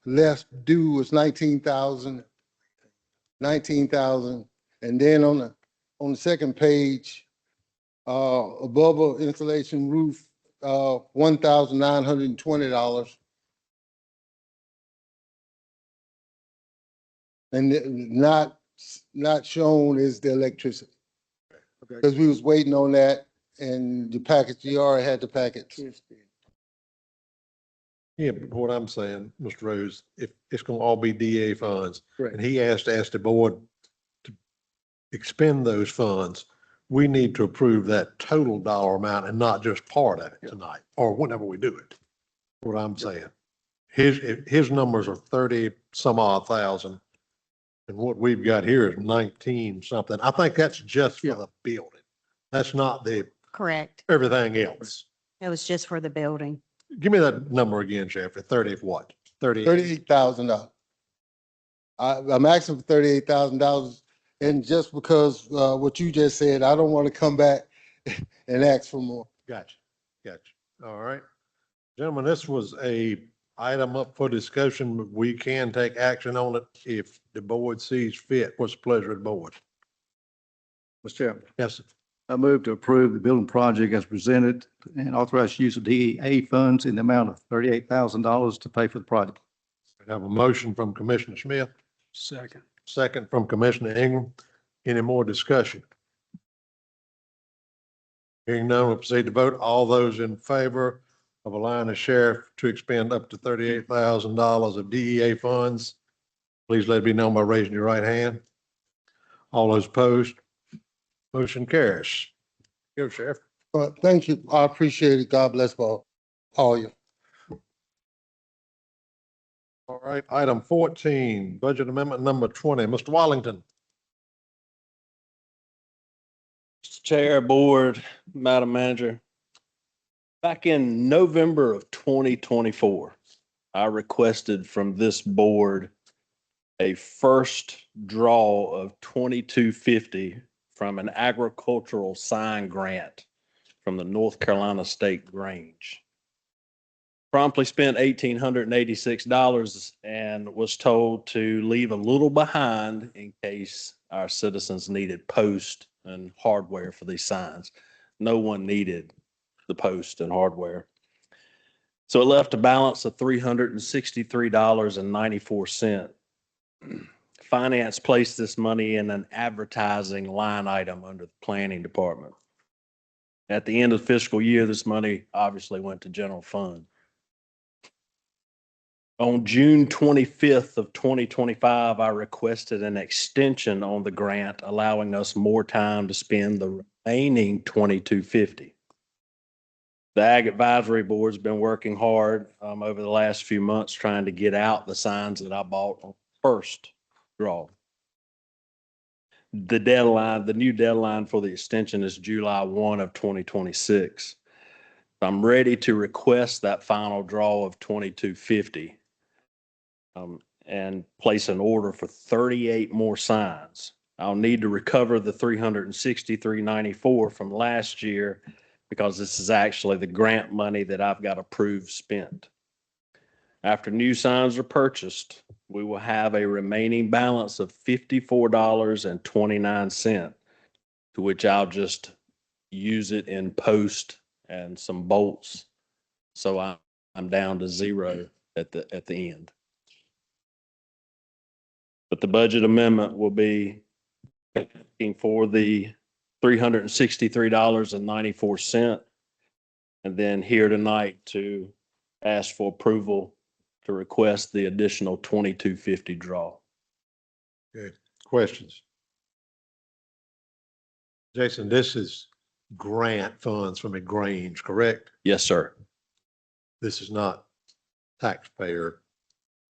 left due was 19,000. And then on the second page, above a insulation roof, $1,920. And not shown is the electricity. Because we was waiting on that and the package, you already had the package. Yeah, but what I'm saying, Mr. Rose, if it's gonna all be DA funds, Correct. and he asked the board to expend those funds, we need to approve that total dollar amount and not just part of it tonight, or whenever we do it. What I'm saying. His numbers are 30 some odd thousand. And what we've got here is 19 something. I think that's just for the building. That's not Correct. everything else. It was just for the building. Give me that number again, Sheriff, at 30 of what? 30. $38,000. I'm asking for $38,000. And just because, what you just said, I don't want to come back and ask for more. Gotcha. All right. Gentlemen, this was a item up for discussion. But we can take action on it if the board sees fit. What's the pleasure of the board? Mr. Chairman, Yes, sir. I move to approve the building project as presented and authorize use of DEA funds in the amount of $38,000 to pay for the project. We have a motion from Commissioner Smith, Second. second from Commissioner Ingram. Any more discussion? Hearing none, we'll proceed to vote. All those in favor of allowing the sheriff to expend up to $38,000 of DEA funds, please let it be known by raising your right hand. All those opposed, motion carries. Go, Sheriff. Thank you. I appreciate it. God bless all you. All right, item 14, budget amendment number 20. Mr. Wallington. Mr. Chair, Board, Madam Manager. Back in November of 2024, I requested from this board a first draw of $2,250 from an agricultural sign grant from the North Carolina State Grange. Promptly spent $1,886 and was told to leave a little behind in case our citizens needed post and hardware for these signs. No one needed the post and hardware. So it left a balance of $363.94. Finance placed this money in an advertising line item under the planning department. At the end of the fiscal year, this money obviously went to general fund. On June 25th of 2025, I requested an extension on the grant, allowing us more time to spend the remaining $2,250. The Ag Advisory Board's been working hard over the last few months trying to get out the signs that I bought on first draw. The deadline, the new deadline for the extension is July 1 of 2026. I'm ready to request that final draw of $2,250 and place an order for 38 more signs. I'll need to recover the $363.94 from last year because this is actually the grant money that I've got approved spent. After new signs are purchased, we will have a remaining balance of $54.29, to which I'll just use it in post and some bolts. So I'm down to zero at the end. But the budget amendment will be asking for the $363.94. And then here tonight to ask for approval to request the additional 2250 draw. Good. Questions? Jason, this is grant funds from Grange, correct? Yes, sir. This is not taxpayer.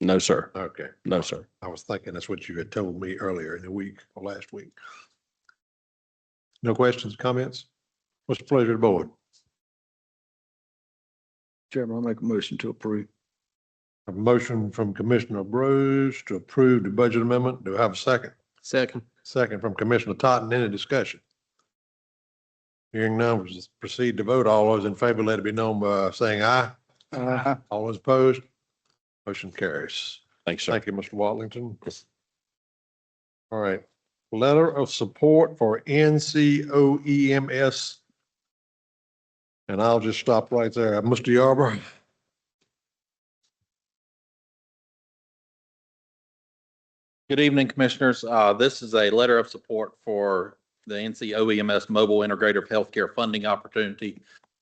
No, sir. Okay. No, sir. I was thinking that's what you had told me earlier in the week or last week. No questions, comments? What's the pleasure of the board? Chairman, I'll make a motion to approve. A motion from Commissioner Brose to approve the budget amendment. Do I have a second? Second. Second from Commissioner Totten. Any discussion? Hearing none, we'll just proceed to vote. All those in favor, let it be known by saying aye. Aye. All those opposed? Motion carries. Thanks, sir. Thank you, Mr. Watlington. All right. Letter of support for NCOEMS. And I'll just stop right there. Mr. Yarborough. Good evening, Commissioners. This is a letter of support for the NCOEMS Mobile Integrative Healthcare Funding Opportunity.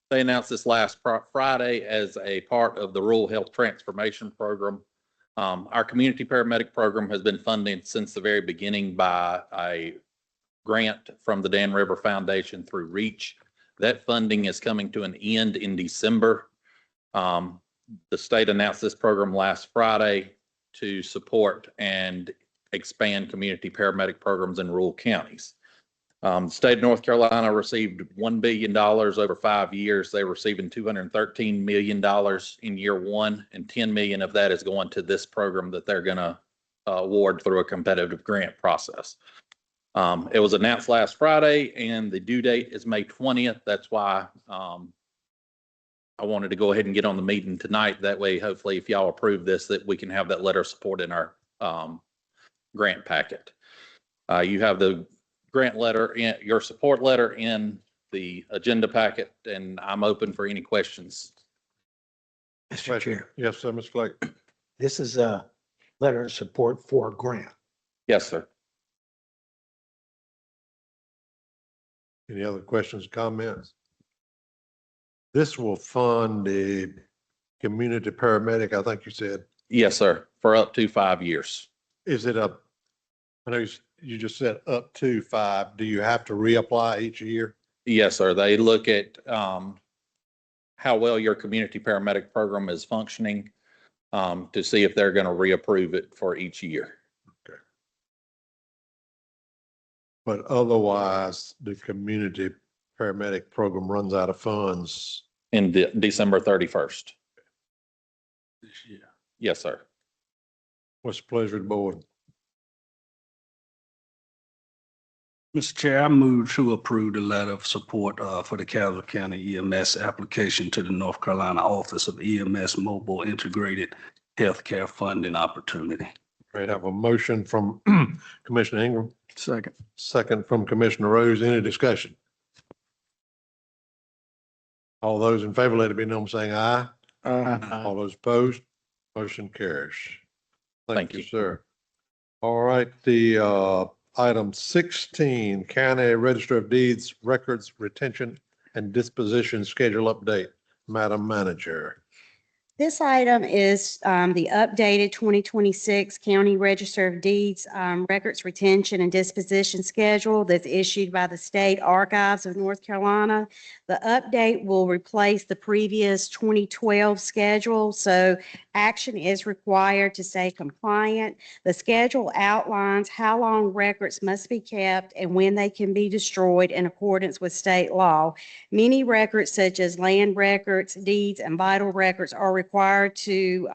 They announced this last Friday as a part of the Rural Health Transformation Program. Our community paramedic program has been funded since the very beginning by a grant from the Dan River Foundation through REACH. That funding is coming to an end in December. The state announced this program last Friday to support and expand community paramedic programs in rural counties. The state of North Carolina received $1 billion over 5 years. They're receiving $213 million in year one, and $10 million of that is going to this program that they're going to award through a competitive grant process. It was announced last Friday, and the due date is May 20th. That's why I wanted to go ahead and get on the meeting tonight. That way, hopefully, if y'all approve this, that we can have that letter of support in our grant packet. You have the grant letter, in your support letter in the agenda packet, and I'm open for any questions. Mr. Chair, Yes, sir, Ms. Flake. this is a letter of support for a grant. Yes, sir. Any other questions, comments? This will fund the community paramedic, I think you said. Yes, sir, for up to 5 years. Is it I know you just said up to 5. Do you have to reapply each year? Yes, sir. They look at how well your community paramedic program is functioning to see if they're going to reapprove it for each year. Okay. But otherwise, the community paramedic program runs out of funds. In December 31st. This year. Yes, sir. What's the pleasure of the board? Mr. Chair, I move to approve the letter of support for the Caswell County EMS application to the North Carolina Office of EMS Mobile Integrated Healthcare Funding Opportunity. Great. I have a motion from Commissioner Ingram. Second. Second from Commissioner Rose. Any discussion? All those in favor, let it be known by saying aye. Aye. All those opposed, motion carries. Thank you, you. sir. All right, the item 16, County Register of Deeds Records Retention and Disposition Schedule Update. Madam Manager. This item is the updated 2026 County Register of Deeds Records Retention and Disposition Schedule that's issued by the State Archives of North Carolina. The update will replace the previous 2012 schedule, so action is required to stay compliant. The schedule outlines how long records must be kept and when they can be destroyed in accordance with state law. Many records, such as land records, deeds, and vital records, are required to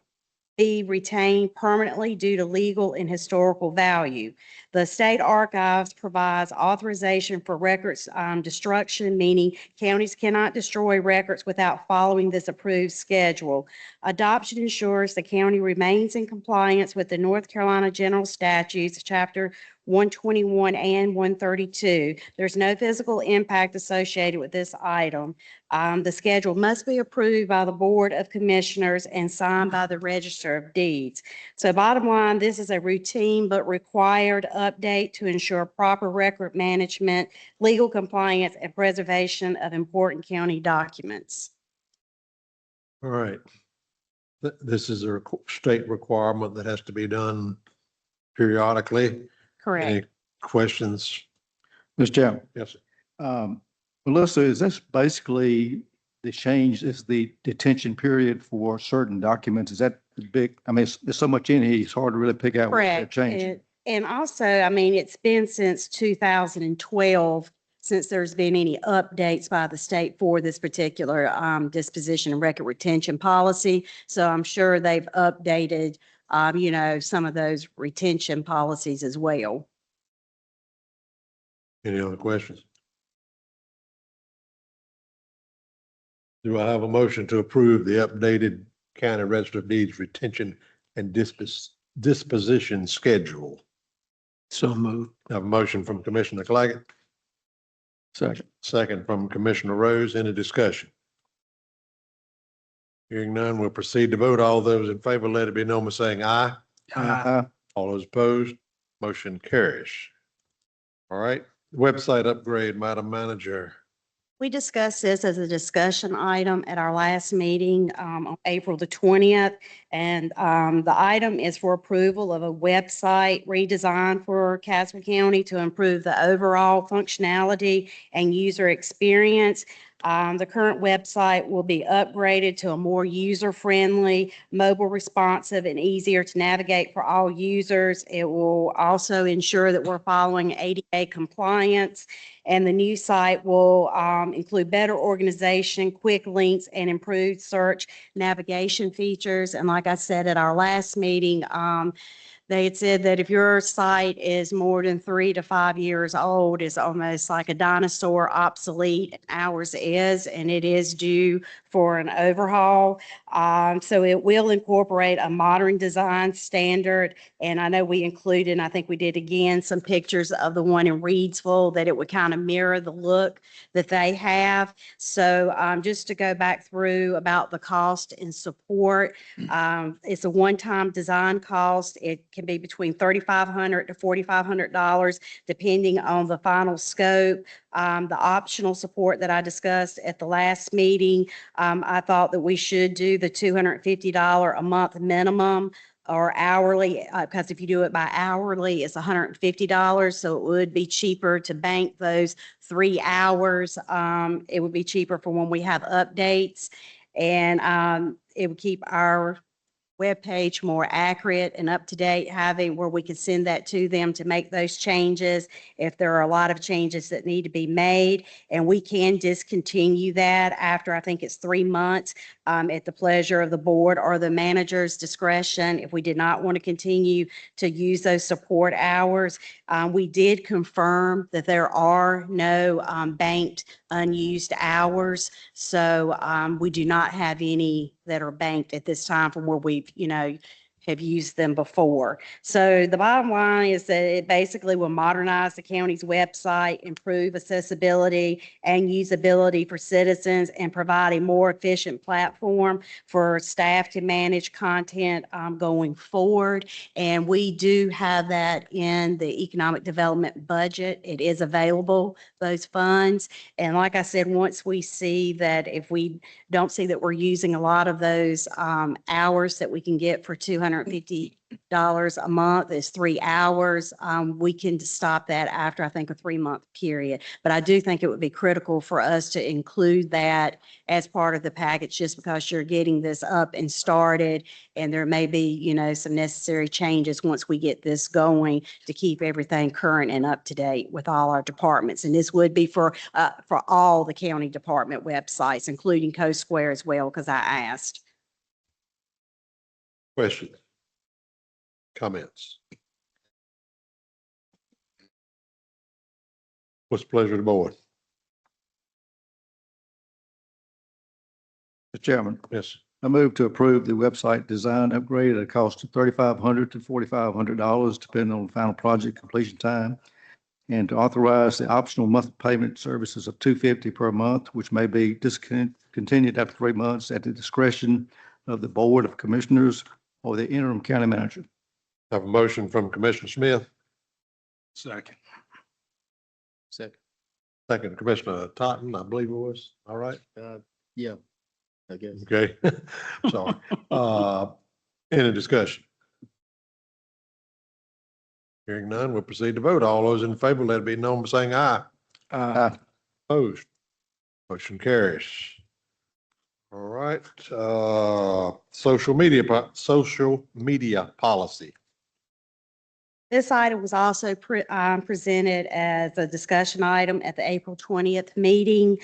be retained permanently due to legal and historical value. The state archives provides authorization for records destruction, meaning counties cannot destroy records without following this approved schedule. Adoption ensures the county remains in compliance with the North Carolina General Statutes, Chapter 121 and 132. There's no physical impact associated with this item. The schedule must be approved by the Board of Commissioners and signed by the Register of Deeds. So bottom line, this is a routine but required update to ensure proper record management, legal compliance, and preservation of important county documents. All right. This is a state requirement that has to be done periodically. Correct. Any questions? Mr. Chairman, Yes, sir. Melissa, is this basically the change is the detention period for certain documents? Is that the big, I mean, there's so much in here, it's hard to really pick out what they're Correct. changing. And also, I mean, it's been since 2012 since there's been any updates by the state for this particular disposition and record retention policy. So I'm sure they've updated, some of those retention policies as well. Any other questions? Do I have a motion to approve the updated County Register of Deeds retention and disposition schedule? So moved. I have a motion from Commissioner Claggett, Second. second from Commissioner Rose. Any discussion? Hearing none, we'll proceed to vote. All those in favor, let it be known by saying aye. All those opposed, motion carries. All right, website upgrade, Madam Manager. We discussed this as a discussion item at our last meeting on April the 20th. And the item is for approval of a website redesign for Castle County to improve the overall functionality and user experience. The current website will be upgraded to a more user-friendly, mobile responsive, and easier to navigate for all users. It will also ensure that we're following ADA compliance. And the new site will include better organization, quick links, and improved search navigation features. And like I said at our last meeting, they had said that if your site is more than 3 to 5 years old, it's almost like a dinosaur, obsolete. Ours is, and it is due for an overhaul. So it will incorporate a modern design standard. And I know we included, and I think we did again, some pictures of the one in Reedsville that it would kind of mirror the look that they have. So just to go back through about the cost and support, it's a one-time design cost. It can be between $3,500 to $4,500, depending on the final scope. The optional support that I discussed at the last meeting, I thought that we should do the $250 a month minimum or hourly, because if you do it by hourly, it's $150. So it would be cheaper to bank those 3 hours. It would be cheaper for when we have updates, and it would keep our webpage more accurate and up to date, having where we can send that to them to make those changes if there are a lot of changes that need to be made. And we can discontinue that after, I think it's 3 months, at the pleasure of the board or the manager's discretion if we did not want to continue to use those support hours. We did confirm that there are no banked unused hours. So we do not have any that are banked at this time from where we've, have used them before. So the bottom line is that it basically will modernize the county's website, improve accessibility and usability for citizens, and provide a more efficient platform for staff to manage content going forward. And we do have that in the economic development budget. It is available, those funds. And like I said, once we see that, if we don't see that we're using a lot of those hours that we can get for $250 a month is 3 hours. We can stop that after, I think, a 3-month period. But I do think it would be critical for us to include that as part of the package, just because you're getting this up and started, and there may be, some necessary changes once we get this going to keep everything current and up to date with all our departments. And this would be for all the county department websites, including CoSquare as well, because I asked. Questions? Comments? What's the pleasure of the board? Mr. Chairman, Yes. I move to approve the website design upgrade at a cost of $3,500 to $4,500, depending on final project completion time, and to authorize the optional monthly payment services of $250 per month, which may be discontinued after 3 months at the discretion of the Board of Commissioners or the interim county manager. Have a motion from Commissioner Smith, Second. Second. second Commissioner Totten, I believe it was. All right. Yeah, I guess. Okay. Sorry. Any discussion? Hearing none, we'll proceed to vote. All those in favor, let it be known by saying aye. Aye. Opposed? Motion carries. All right, social media policy. This item was also presented as a discussion item at the April 20th meeting,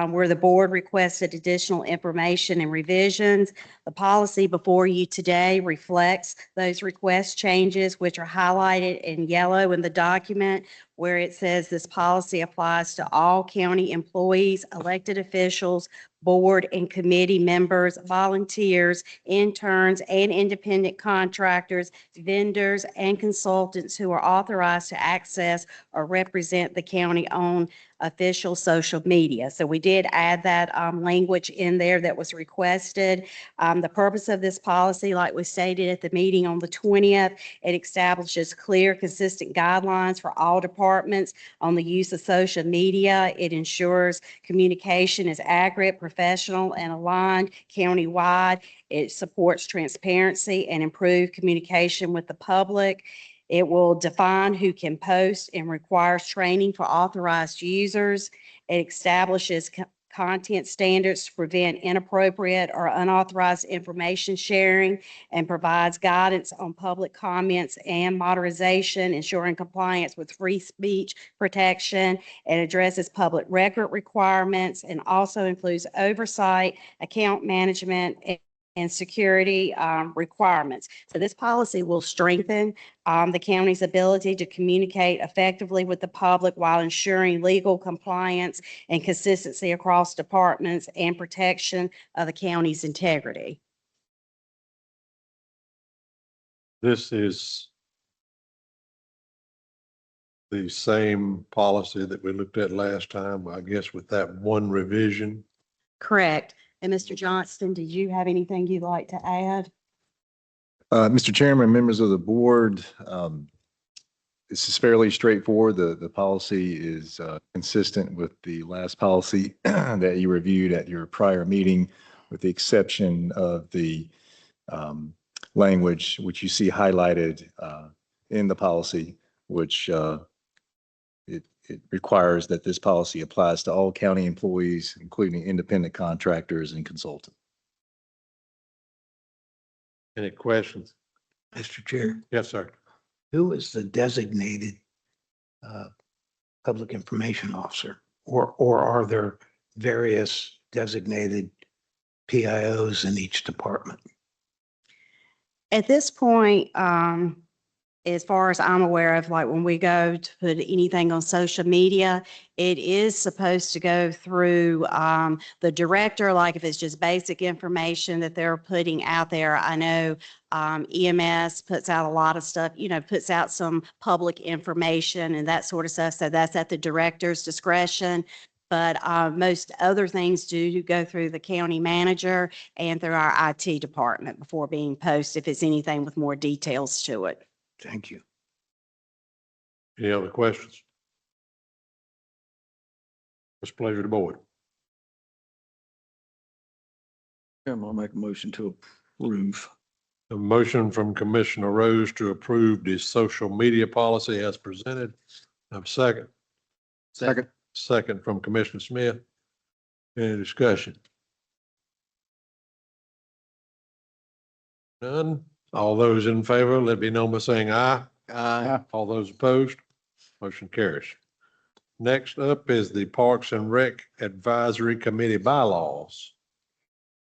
where the board requested additional information and revisions. The policy before you today reflects those request changes, which are highlighted in yellow in the document, where it says this policy applies to all county employees, elected officials, board and committee members, volunteers, interns, and independent contractors, vendors, and consultants who are authorized to access or represent the county on official social media. So we did add that language in there that was requested. The purpose of this policy, like we stated at the meeting on the 20th, it establishes clear, consistent guidelines for all departments on the use of social media. It ensures communication is accurate, professional, and aligned countywide. It supports transparency and improved communication with the public. It will define who can post and requires training for authorized users. It establishes content standards to prevent inappropriate or unauthorized information sharing and provides guidance on public comments and modernization, ensuring compliance with free speech protection. It addresses public record requirements and also includes oversight, account management, and security requirements. So this policy will strengthen the county's ability to communicate effectively with the public while ensuring legal compliance and consistency across departments and protection of the county's integrity. This is the same policy that we looked at last time, I guess with that one revision. Correct. And Mr. Johnston, did you have anything you'd like to add? Mr. Chairman, members of the board, this is fairly straightforward. The policy is consistent with the last policy that you reviewed at your prior meeting, with the exception of the language which you see highlighted in the policy, which it requires that this policy applies to all county employees, including independent contractors and consultants. Any questions? Mr. Chair, Yes, sir. who is the designated public information officer? Or are there various designated PIOs in each department? At this point, as far as I'm aware of, like when we go to put anything on social media, it is supposed to go through the director, like if it's just basic information that they're putting out there. I know EMS puts out a lot of stuff, puts out some public information and that sort of stuff. So that's at the director's discretion. But most other things do go through the county manager and through our IT department before being posted, if it's anything with more details to it. Thank you. Any other questions? It's a pleasure to the board. I'll make a motion to approve. A motion from Commissioner Rose to approve the social media policy as presented. Have a second. Second. Second from Commissioner Smith. Any discussion? None. All those in favor, let it be known by saying aye. Aye. All those opposed, motion carries. Next up is the Parks and Rec Advisory Committee bylaws.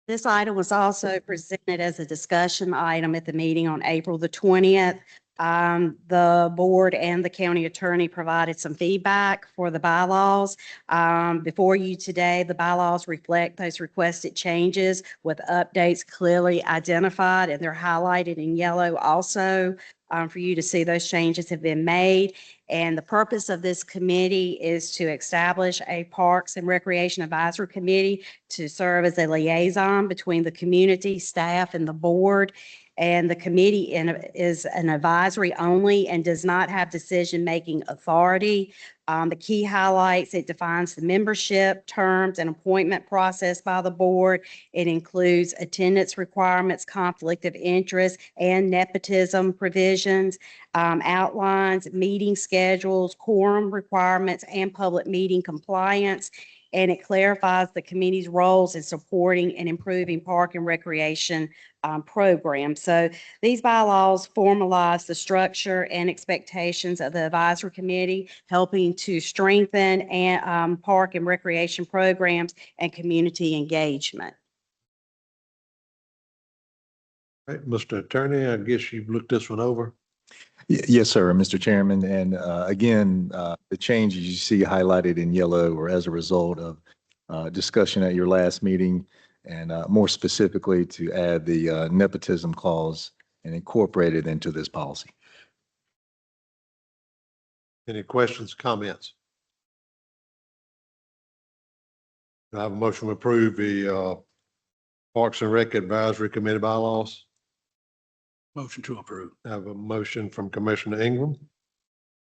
This item was also presented as a discussion item at the meeting on April the 20th. The board and the county attorney provided some feedback for the bylaws. Before you today, the bylaws reflect those requested changes with updates clearly identified, and they're highlighted in yellow also for you to see those changes have been made. And the purpose of this committee is to establish a Parks and Recreation Advisory Committee to serve as a liaison between the community, staff, and the board. And the committee is an advisory only and does not have decision-making authority. The key highlights, it defines the membership, terms, and appointment process by the board. It includes attendance requirements, conflict of interest, and nepotism provisions, outlines meeting schedules, quorum requirements, and public meeting compliance. And it clarifies the committee's roles in supporting and improving park and recreation programs. So these bylaws formalize the structure and expectations of the advisory committee, helping to strengthen park and recreation programs and community engagement. All right, Mr. Attorney, I guess you've looked this one over. Yes, sir, Mr. Chairman. And again, the changes you see highlighted in yellow are as a result of discussion at your last meeting, and more specifically to add the nepotism clause and incorporate it into this policy. Any questions, comments? Do I have a motion to approve the Parks and Rec Advisory Committee bylaws? Motion to approve. I have a motion from Commissioner Ingram,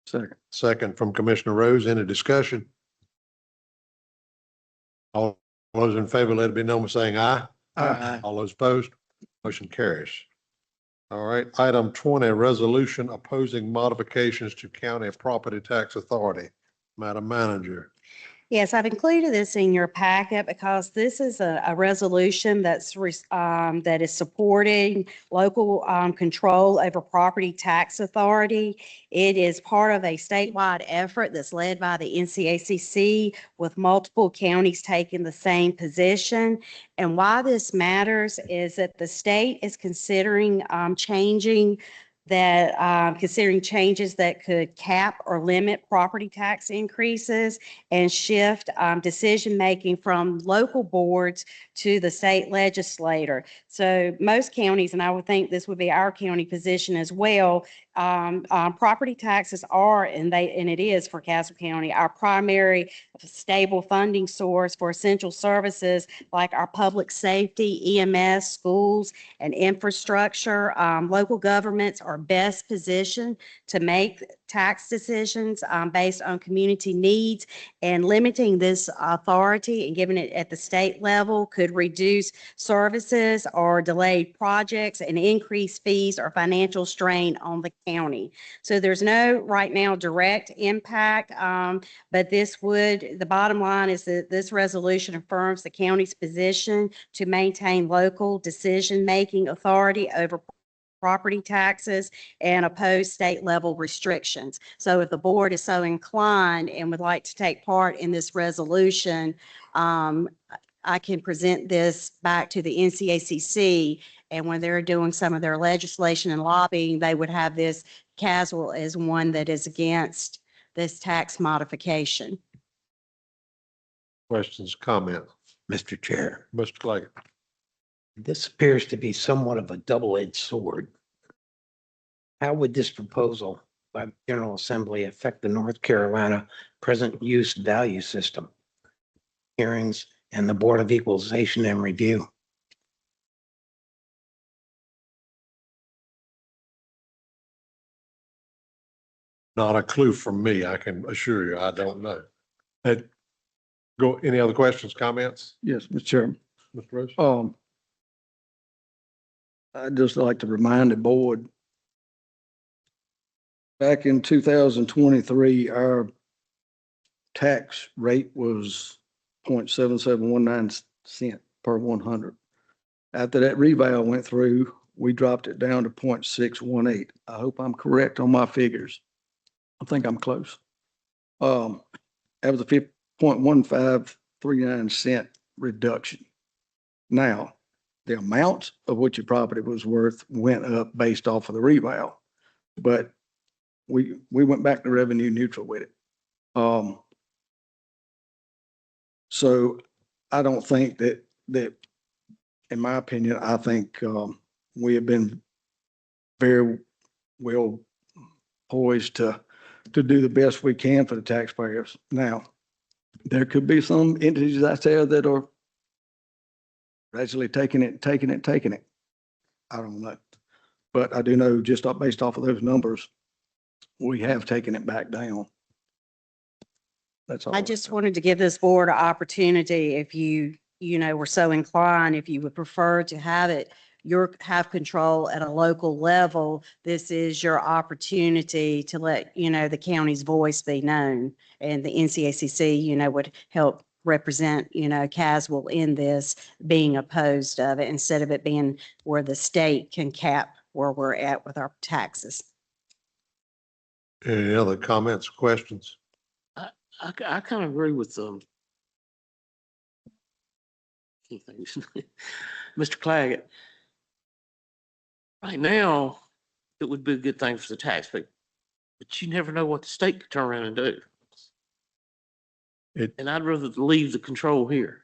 Second. second from Commissioner Rose. Any discussion? All those in favor, let it be known by saying aye. Aye. All those opposed, motion carries. All right, item 20, resolution opposing modifications to county property tax authority. Madam Manager. Yes, I've included this in your packet because this is a resolution that is supporting local control over property tax authority. It is part of a statewide effort that's led by the NCACC with multiple counties taking the same position. And why this matters is that the state is considering considering changes that could cap or limit property tax increases and shift decision-making from local boards to the state legislator. So most counties, and I would think this would be our county position as well, property taxes are, and it is for Castle County, our primary stable funding source for essential services like our public safety, EMS, schools, and infrastructure. Local governments are best positioned to make tax decisions based on community needs, and limiting this authority and giving it at the state level could reduce services or delayed projects and increase fees or financial strain on the county. So there's no right now direct impact, but the bottom line is that this resolution affirms the county's position to maintain local decision-making authority over property taxes and oppose state level restrictions. So if the board is so inclined and would like to take part in this resolution, I can present this back to the NCACC, and when they're doing some of their legislation and lobbying, they would have this Caswell as one that is against this tax modification. Questions, comments? Mr. Chair, Mr. Clay. this appears to be somewhat of a double-edged sword. How would this proposal by the General Assembly affect the North Carolina present use value system, hearings, and the Board of Equalization and Review? Not a clue from me, I can assure you, I don't know. Any other questions, comments? Yes, Mr. Chairman. Mr. Rose? I'd just like to remind the board, back in 2023, our tax rate was 0.7719 cent per 100. After that reval went through, we dropped it down to 0.618. I hope I'm correct on my figures. I think I'm close. That was a 0.1539 cent reduction. Now, the amount of what your property was worth went up based off of the reval. but we went back to revenue neutral with it. So I don't think that, in my opinion, I think, we have been very well poised to do the best we can for the taxpayers. Now, there could be some entities out there that are gradually taking it. I don't know. But I do know just based off of those numbers, we have taken it back down. That's all. I just wanted to give this board an opportunity, if you were so inclined, if you would prefer to have control at a local level, this is your opportunity to let, the county's voice be known. And the NCACC, would help represent, Caswell in this, being opposed of it, instead of it being where the state can cap where we're at with our taxes. Any other comments, questions? I kind of agree with Mr. Claggett. Right now, it would be a good thing for the taxpayer, but you never know what the state could turn around and do. And I'd rather leave the control here.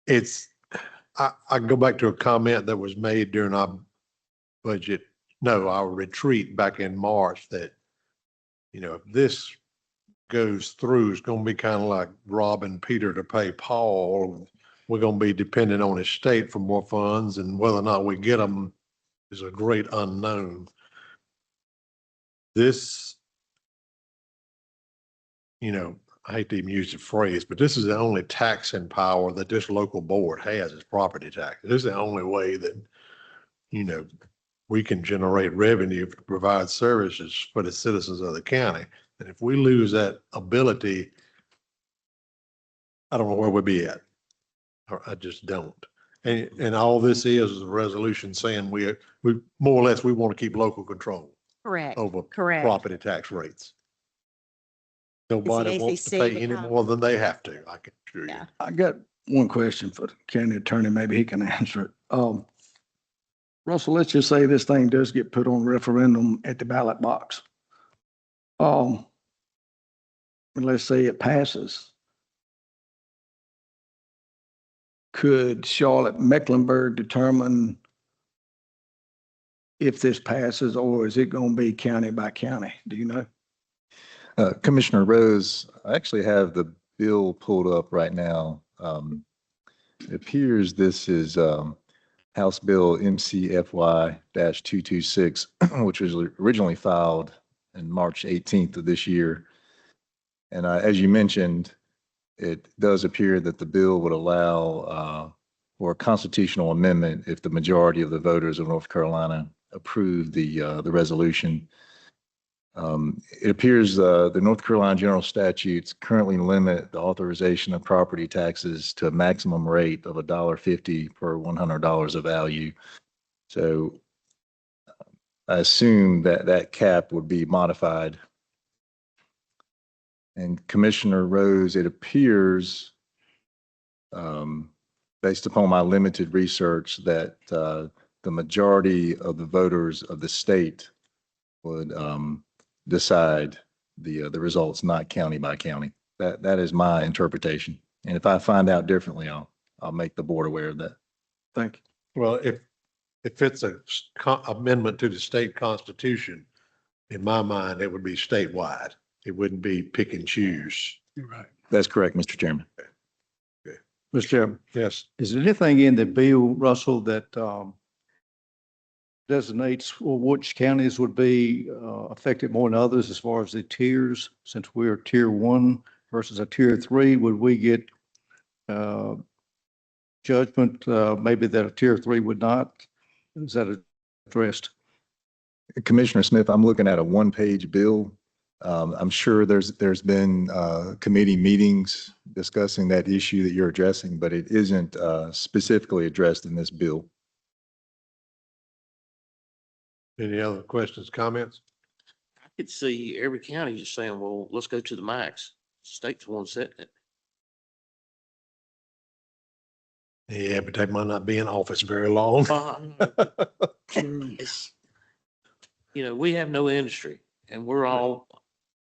I go back to a comment that was made during our retreat back in March that, if this goes through, it's going to be kind of like robbing Peter to pay Paul. We're going to be dependent on his state for more funds, and whether or not we get them is a great unknown. This, I hate to even use the phrase, but this is the only taxing power that this local board has is property tax. This is the only way that, we can generate revenue to provide services for the citizens of the county. And if we lose that ability, I don't know where we'll be at. Or I just don't. And all this is a resolution saying we more or less, we want to keep local control Correct. over Correct. property tax rates. Nobody wants to pay any more than they have to, I can assure you. I got one question for the county attorney. Maybe he can answer it. Russell, let's just say this thing does get put on referendum at the ballot box. And let's say it passes. Could Charlotte Mecklenburg determine if this passes, or is it going to be county by county? Do you know? Commissioner Rose, I actually have the bill pulled up right now. It appears this is House Bill MCFY-226, which was originally filed in March 18th of this year. And as you mentioned, it does appear that the bill would allow for a constitutional amendment if the majority of the voters of North Carolina approve the resolution. It appears the North Carolina general statutes currently limit the authorization of property taxes to a maximum rate of $1.50 per $100 of value. So I assume that cap would be modified. And Commissioner Rose, it appears, based upon my limited research, that the majority of the voters of the state would decide the results, not county by county. That is my interpretation. And if I find out differently, I'll make the board aware of that. Thank you. Well, if it's a amendment to the state constitution, in my mind, it would be statewide. It wouldn't be pick and choose. You're right. That's correct, Mr. Chairman. Mr. Chairman, Yes. is there anything in the bill, Russell, that designates which counties would be affected more than others as far as the tiers? Since we're tier 1 versus a tier 3, would we get judgment maybe that a tier 3 would not? Is that addressed? Commissioner Smith, I'm looking at a one-page bill. I'm sure there's been committee meetings discussing that issue that you're addressing, but it isn't specifically addressed in this bill. Any other questions, comments? I could see every county just saying, well, let's go to the max. State's the one setting it. Yeah, but they might not be in office very long. It's- you know, we have no industry and we're all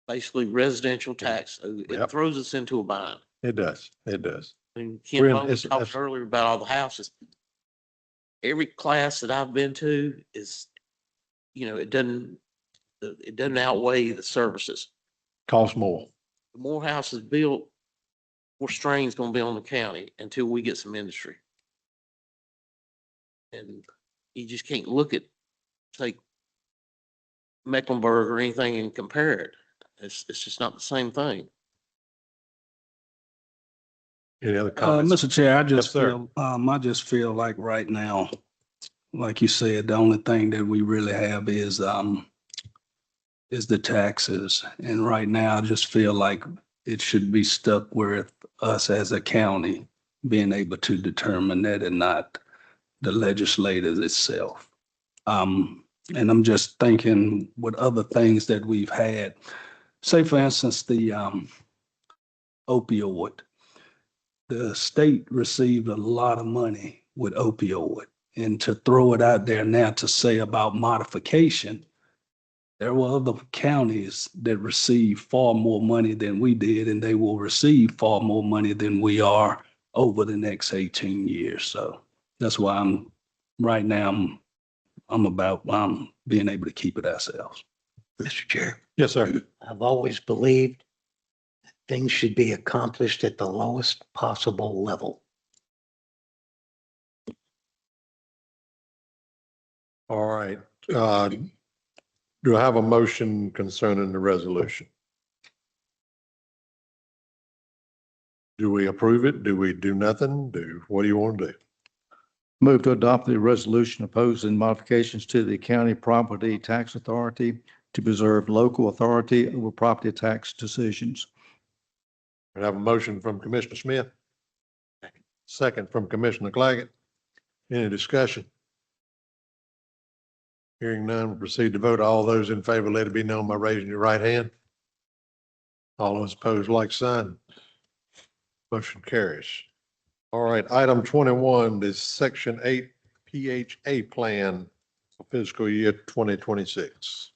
basically residential tax. So it Yep. throws us into a bind. It does. It does. And We're Ken in- Bone it's- talked it's- earlier about all the houses. Every class that I've been to is, you know, it doesn't outweigh the services. Costs more. The more houses built, more strain's gonna be on the county until we get some industry. And you just can't look at, say, Mecklenburg or anything and compare it. It's just not the same thing. Any other comments? Mr. Chair, Yes, sir. I just feel like right now, like you said, the only thing that we really have is the taxes. And right now, I just feel like it should be stuck with us as a county being able to determine that and not the legislators itself. And I'm just thinking with other things that we've had, say for instance, the opioid. The state received a lot of money with opioid. And to throw it out there now to say about modification, there were other counties that received far more money than we did, and they will receive far more money than we are over the next 18 years. So that's why right now, I'm about being able to keep it ourselves. Mr. Chair, Yes, sir. I've always believed things should be accomplished at the lowest possible level. All right. Do I have a motion concerning the resolution? Do we approve it? Do we do nothing? What do you want to do? Move to adopt the resolution opposing modifications to the county property tax authority to preserve local authority over property tax decisions. We have a motion from Commissioner Smith. Second from Commissioner Claggett. Any discussion? Hearing none, we'll proceed to vote. All those in favor, let it be known by raising your right hand. All those opposed, like sign. Motion carries. All right, item 21 is Section 8 PHA Plan for fiscal year 2026.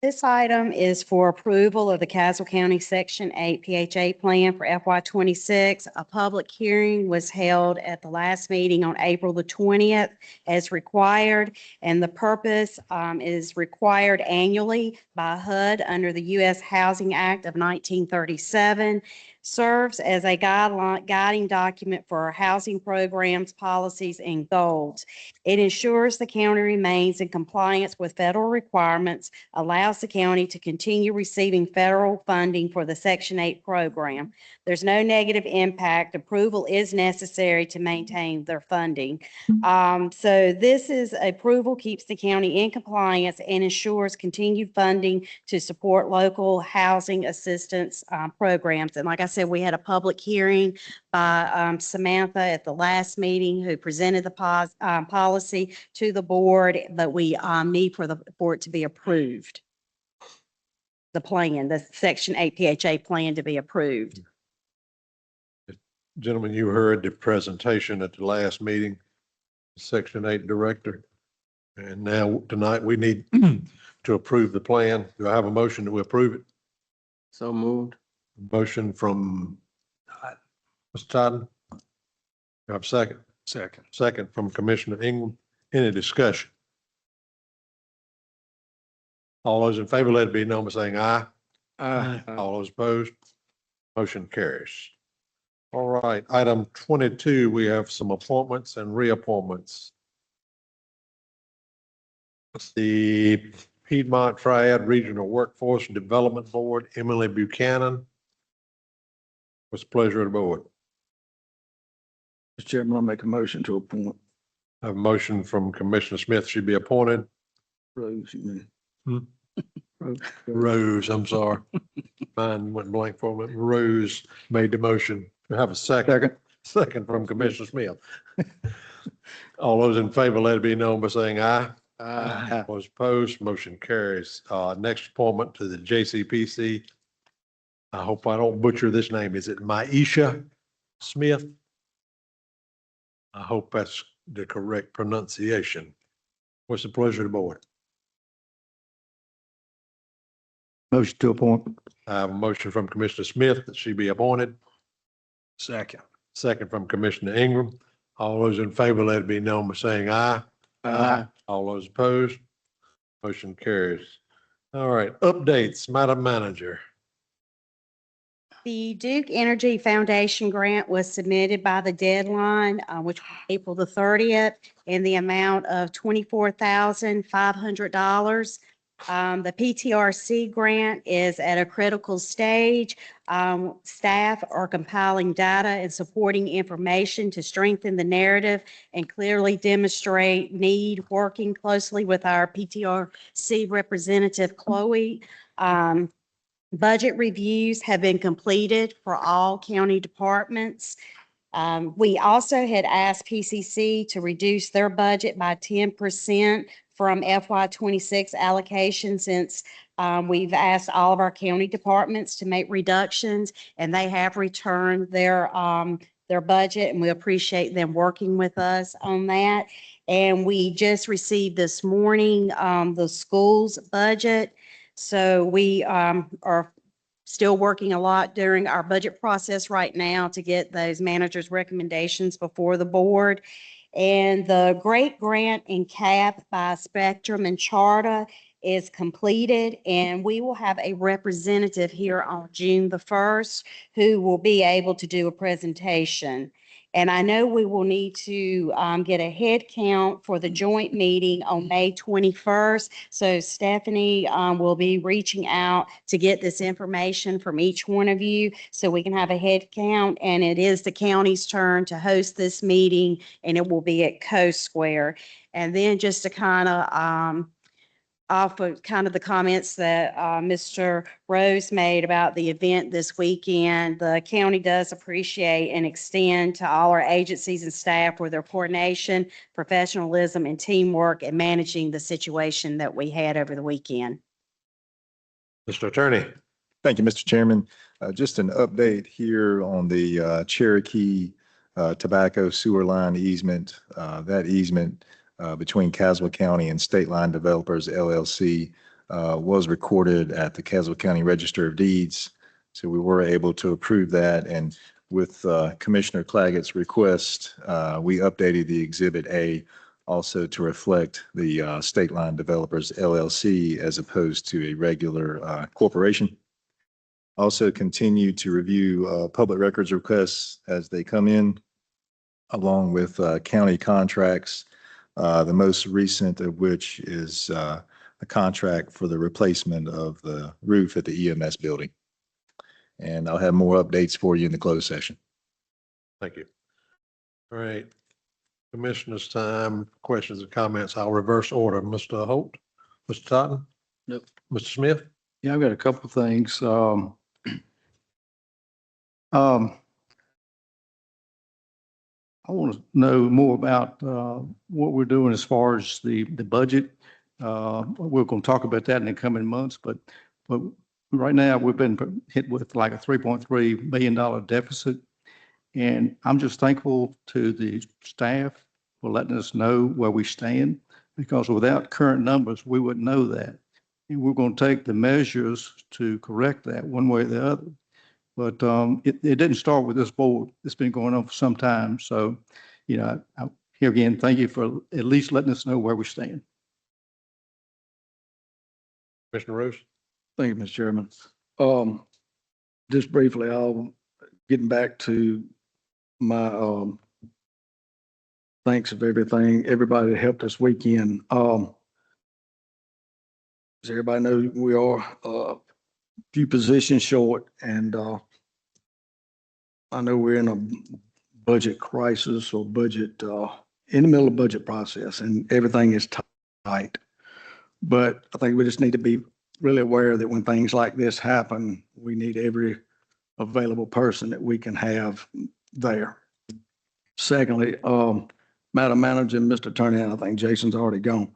This item is for approval of the Castle County Section 8 PHA Plan for FY '26. A public hearing was held at the last meeting on April the 20th as required, and the purpose is required annually by HUD under the U.S. Housing Act of 1937, serves as a guiding document for our housing programs, policies, and goals. It ensures the county remains in compliance with federal requirements, allows the county to continue receiving federal funding for the Section 8 program. There's no negative impact. Approval is necessary to maintain their funding. So this is approval keeps the county in compliance and ensures continued funding to support local housing assistance programs. And like I said, we had a public hearing by Samantha at the last meeting who presented the policy to the board, but we need for it to be approved. The plan, the Section 8 PHA plan to be approved. Gentlemen, you heard the presentation at the last meeting, Section 8 Director. And now tonight we need to approve the plan. Do I have a motion to approve it? So moved. Motion from Mr. Totten. Do I have a second? Second. Second from Commissioner Ingram. Any discussion? All those in favor, let it be known by saying aye. All those opposed, motion carries. All right, item 22, we have some appointments and reappointments. The Piedmont Triad Regional Workforce and Development Board, Emily Buchanan. What's the pleasure of the board? Mr. Chairman, I'll make a motion to appoint I have a motion from Commissioner Smith, should be appointed. Rose, you Hmm? mean. Rose, I'm sorry. Mine went blank for a minute. Rose made the motion. I have a second. Second from Commissioner Smith. All those in favor, let it be known by saying aye. Aye. Was opposed, motion carries. Next appointment to the JCPC. I hope I don't butcher this name. Is it Maisha Smith? I hope that's the correct pronunciation. What's the pleasure of the board? Motion to appoint. I have a motion from Commissioner Smith that she be appointed, Second. second from Commissioner Ingram. All those in favor, let it be known by saying aye. Aye. All those opposed, motion carries. All right, updates, Madam Manager. The Duke Energy Foundation grant was submitted by the deadline, which was April the 30th, in the amount of $24,500. The PTRC grant is at a critical stage. Staff are compiling data and supporting information to strengthen the narrative and clearly demonstrate need, working closely with our PTRC representative, Chloe. Budget reviews have been completed for all county departments. We also had asked PCC to reduce their budget by 10% from FY26 allocation, since we've asked all of our county departments to make reductions, and they have returned their budget, and we appreciate them working with us on that. And we just received this morning the school's budget. So we are still working a lot during our budget process right now to get those managers' recommendations before the board. And the Great Grant and CAP by Spectrum and Charter is completed, and we will have a representative here on June the 1st who will be able to do a presentation. And I know we will need to get a head count for the joint meeting on May 21st. So Stephanie will be reaching out to get this information from each one of you so we can have a head count. And it is the county's turn to host this meeting, and it will be at Coast Square. And then just to kind of off of kind of the comments that Mr. Rose made about the event this weekend, the county does appreciate and extend to all our agencies and staff for their coordination, professionalism, and teamwork in managing the situation that we had over the weekend. Mr. Attorney. Thank you, Mr. Chairman. Just an update here on the Cherokee tobacco sewer line easement. That easement between Caswell County and State Line Developers LLC was recorded at the Caswell County Register of Deeds. So we were able to approve that. And with Commissioner Claggett's request, we updated the Exhibit A also to reflect the State Line Developers LLC as opposed to a regular corporation. Also continue to review public records requests as they come in, along with county contracts. The most recent of which is a contract for the replacement of the roof at the EMS building. And I'll have more updates for you in the closed session. Thank you. All right. Commissioner's time, questions and comments. I'll reverse order. Mr. Holt, Mr. Totten? Nope. Mr. Smith? Yeah, I've got a couple of things. I want to know more about what we're doing as far as the budget. We're going to talk about that in the coming months, but right now we've been hit with like a $3.3 million deficit. And I'm just thankful to the staff for letting us know where we stand, because without current numbers, we wouldn't know that. And we're going to take the measures to correct that one way or the other. But it didn't start with this board. It's been going on for some time. So, you know, here again, thank you for at least letting us know where we stand. Commissioner Rose? Thank you, Mr. Chairman. Just briefly, getting back to my thanks of everybody that helped us weekend. As everybody knows, we are a few positions short, and I know we're in a budget crisis or budget in the middle of budget process, and everything is tight. But I think we just need to be really aware that when things like this happen, we need every available person that we can have there. Secondly, Madam Manager and Mr. Attorney, and I think Jason's already gone.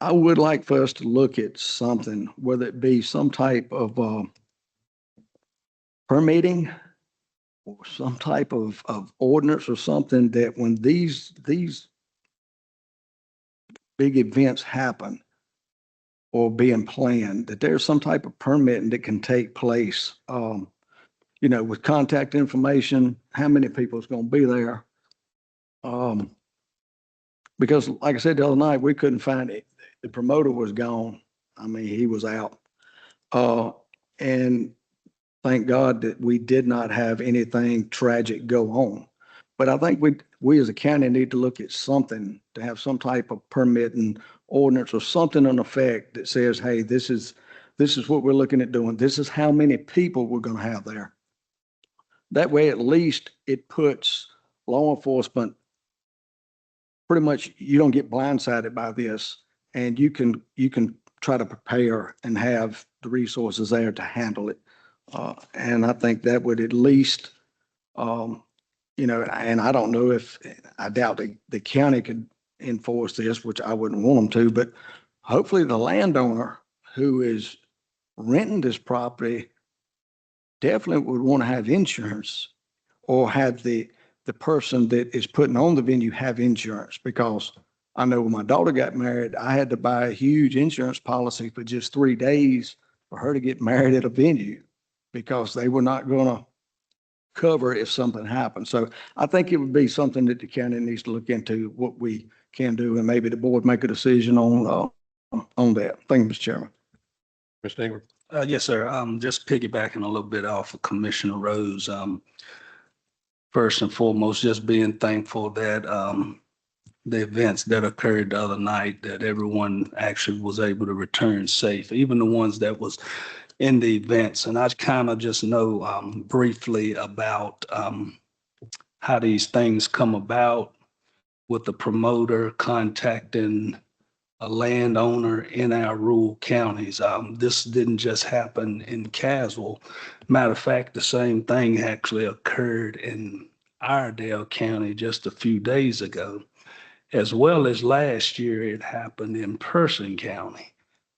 I would like for us to look at something, whether it be some type of permitting or some type of ordinance or something, that when these big events happen, or being planned, that there's some type of permitting that can take place, with contact information, how many people is going to be there. Because like I said the other night, we couldn't find it. The promoter was gone. I mean, he was out. And thank God that we did not have anything tragic go on. But I think we as a county need to look at something to have some type of permitting ordinance or something in effect that says, hey, this is what we're looking at doing. This is how many people we're going to have there. That way, at least it puts law enforcement, pretty much you don't get blindsided by this, and you can try to prepare and have the resources there to handle it. And I think that would at least, and I don't know if, I doubt the county could enforce this, which I wouldn't want them to, but hopefully the landowner who is renting this property definitely would want to have insurance, or have the person that is putting on the venue have insurance. Because I know when my daughter got married, I had to buy a huge insurance policy for just 3 days for her to get married at a venue, because they were not going to cover if something happened. So I think it would be something that the county needs to look into, what we can do, and maybe the board make a decision on that. Thank you, Mr. Chairman. Mr. Ingram? Yes, sir. Just piggybacking a little bit off of Commissioner Rose. First and foremost, just being thankful that the events that occurred the other night, that everyone actually was able to return safe, even the ones that was in the events. And I kind of just know briefly about how these things come about, with the promoter contacting a landowner in our rural counties. This didn't just happen in Caswell. Matter of fact, the same thing actually occurred in Iredell County just a few days ago, as well as last year it happened in Person County.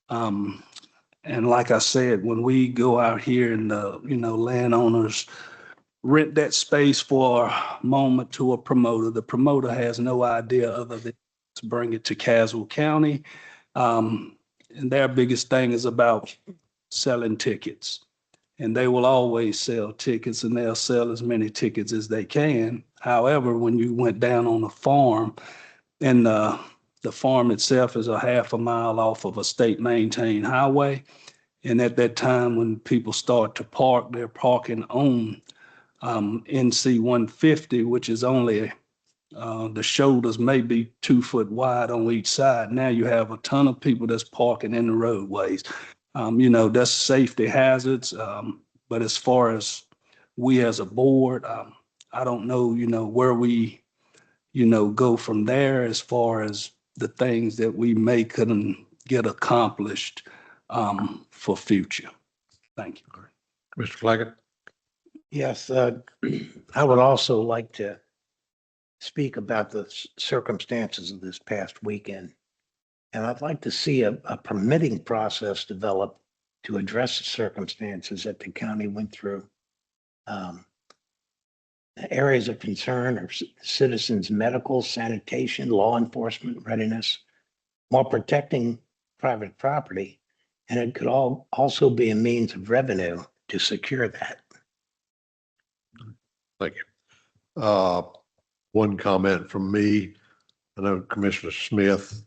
And like I said, when we go out here and landowners rent that space for a moment to a promoter, the promoter has no idea other than to bring it to Caswell County. And their biggest thing is about selling tickets. And they will always sell tickets, and they'll sell as many tickets as they can. However, when you went down on the farm, and the farm itself is a half a mile off of a state maintained highway. And at that time, when people start to park, they're parking on NC 150, which is only the shoulders may be 2 foot wide on each side. Now you have a ton of people that's parking in the roadways. That's safety hazards. But as far as we as a board, I don't know, where we, go from there as far as the things that we may couldn't get accomplished for future. Thank you. Mr. Flaggett? Yes, I would also like to speak about the circumstances of this past weekend. And I'd like to see a permitting process develop to address the circumstances that the county went through. Areas of concern are citizens' medical, sanitation, law enforcement readiness, while protecting private property. And it could also be a means of revenue to secure that. Thank you. One comment from me. I know Commissioner Smith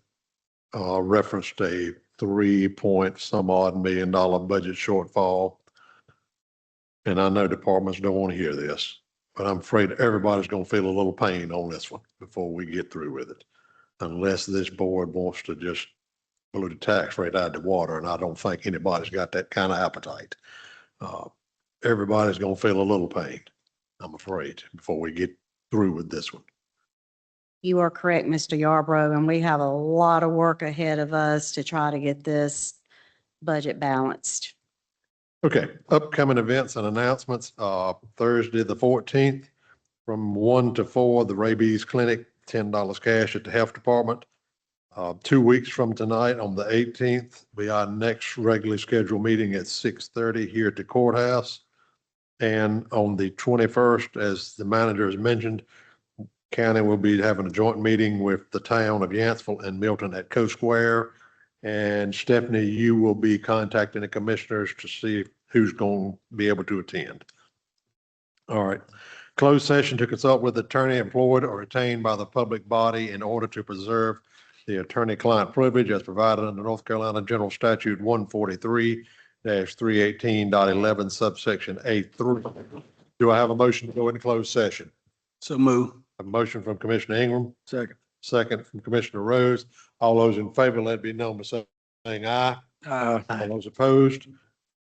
referenced a 3-point-some odd million dollar budget shortfall. And I know departments don't want to hear this, but I'm afraid everybody's going to feel a little pain on this one before we get through with it. Unless this board wants to just blow the tax rate out of the water, and I don't think anybody's got that kind of appetite. Everybody's going to feel a little pain, I'm afraid, before we get through with this one. You are correct, Mr. Yarbrough, and we have a lot of work ahead of us to try to get this budget balanced. Okay, upcoming events and announcements. Thursday, the 14th, from 1 to 4, the rabies clinic, $10 cash at the health department. 2 weeks from tonight, on the 18th, be our next regularly scheduled meeting at 6:30 here at the courthouse. And on the 21st, as the manager has mentioned, county will be having a joint meeting with the town of Yancville and Milton at Co Square. And Stephanie, you will be contacting the commissioners to see who's going to be able to attend. All right. Closed session to consult with attorney employed or retained by the public body in order to preserve the attorney-client privilege as provided under North Carolina General Statute 143-318.11 subsection A3. Do I have a motion to go into closed session? So move. A motion from Commissioner Ingram, Second. second from Commissioner Rose. All those in favor, let it be known by saying aye. Aye. All those opposed,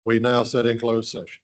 we now set in closed session.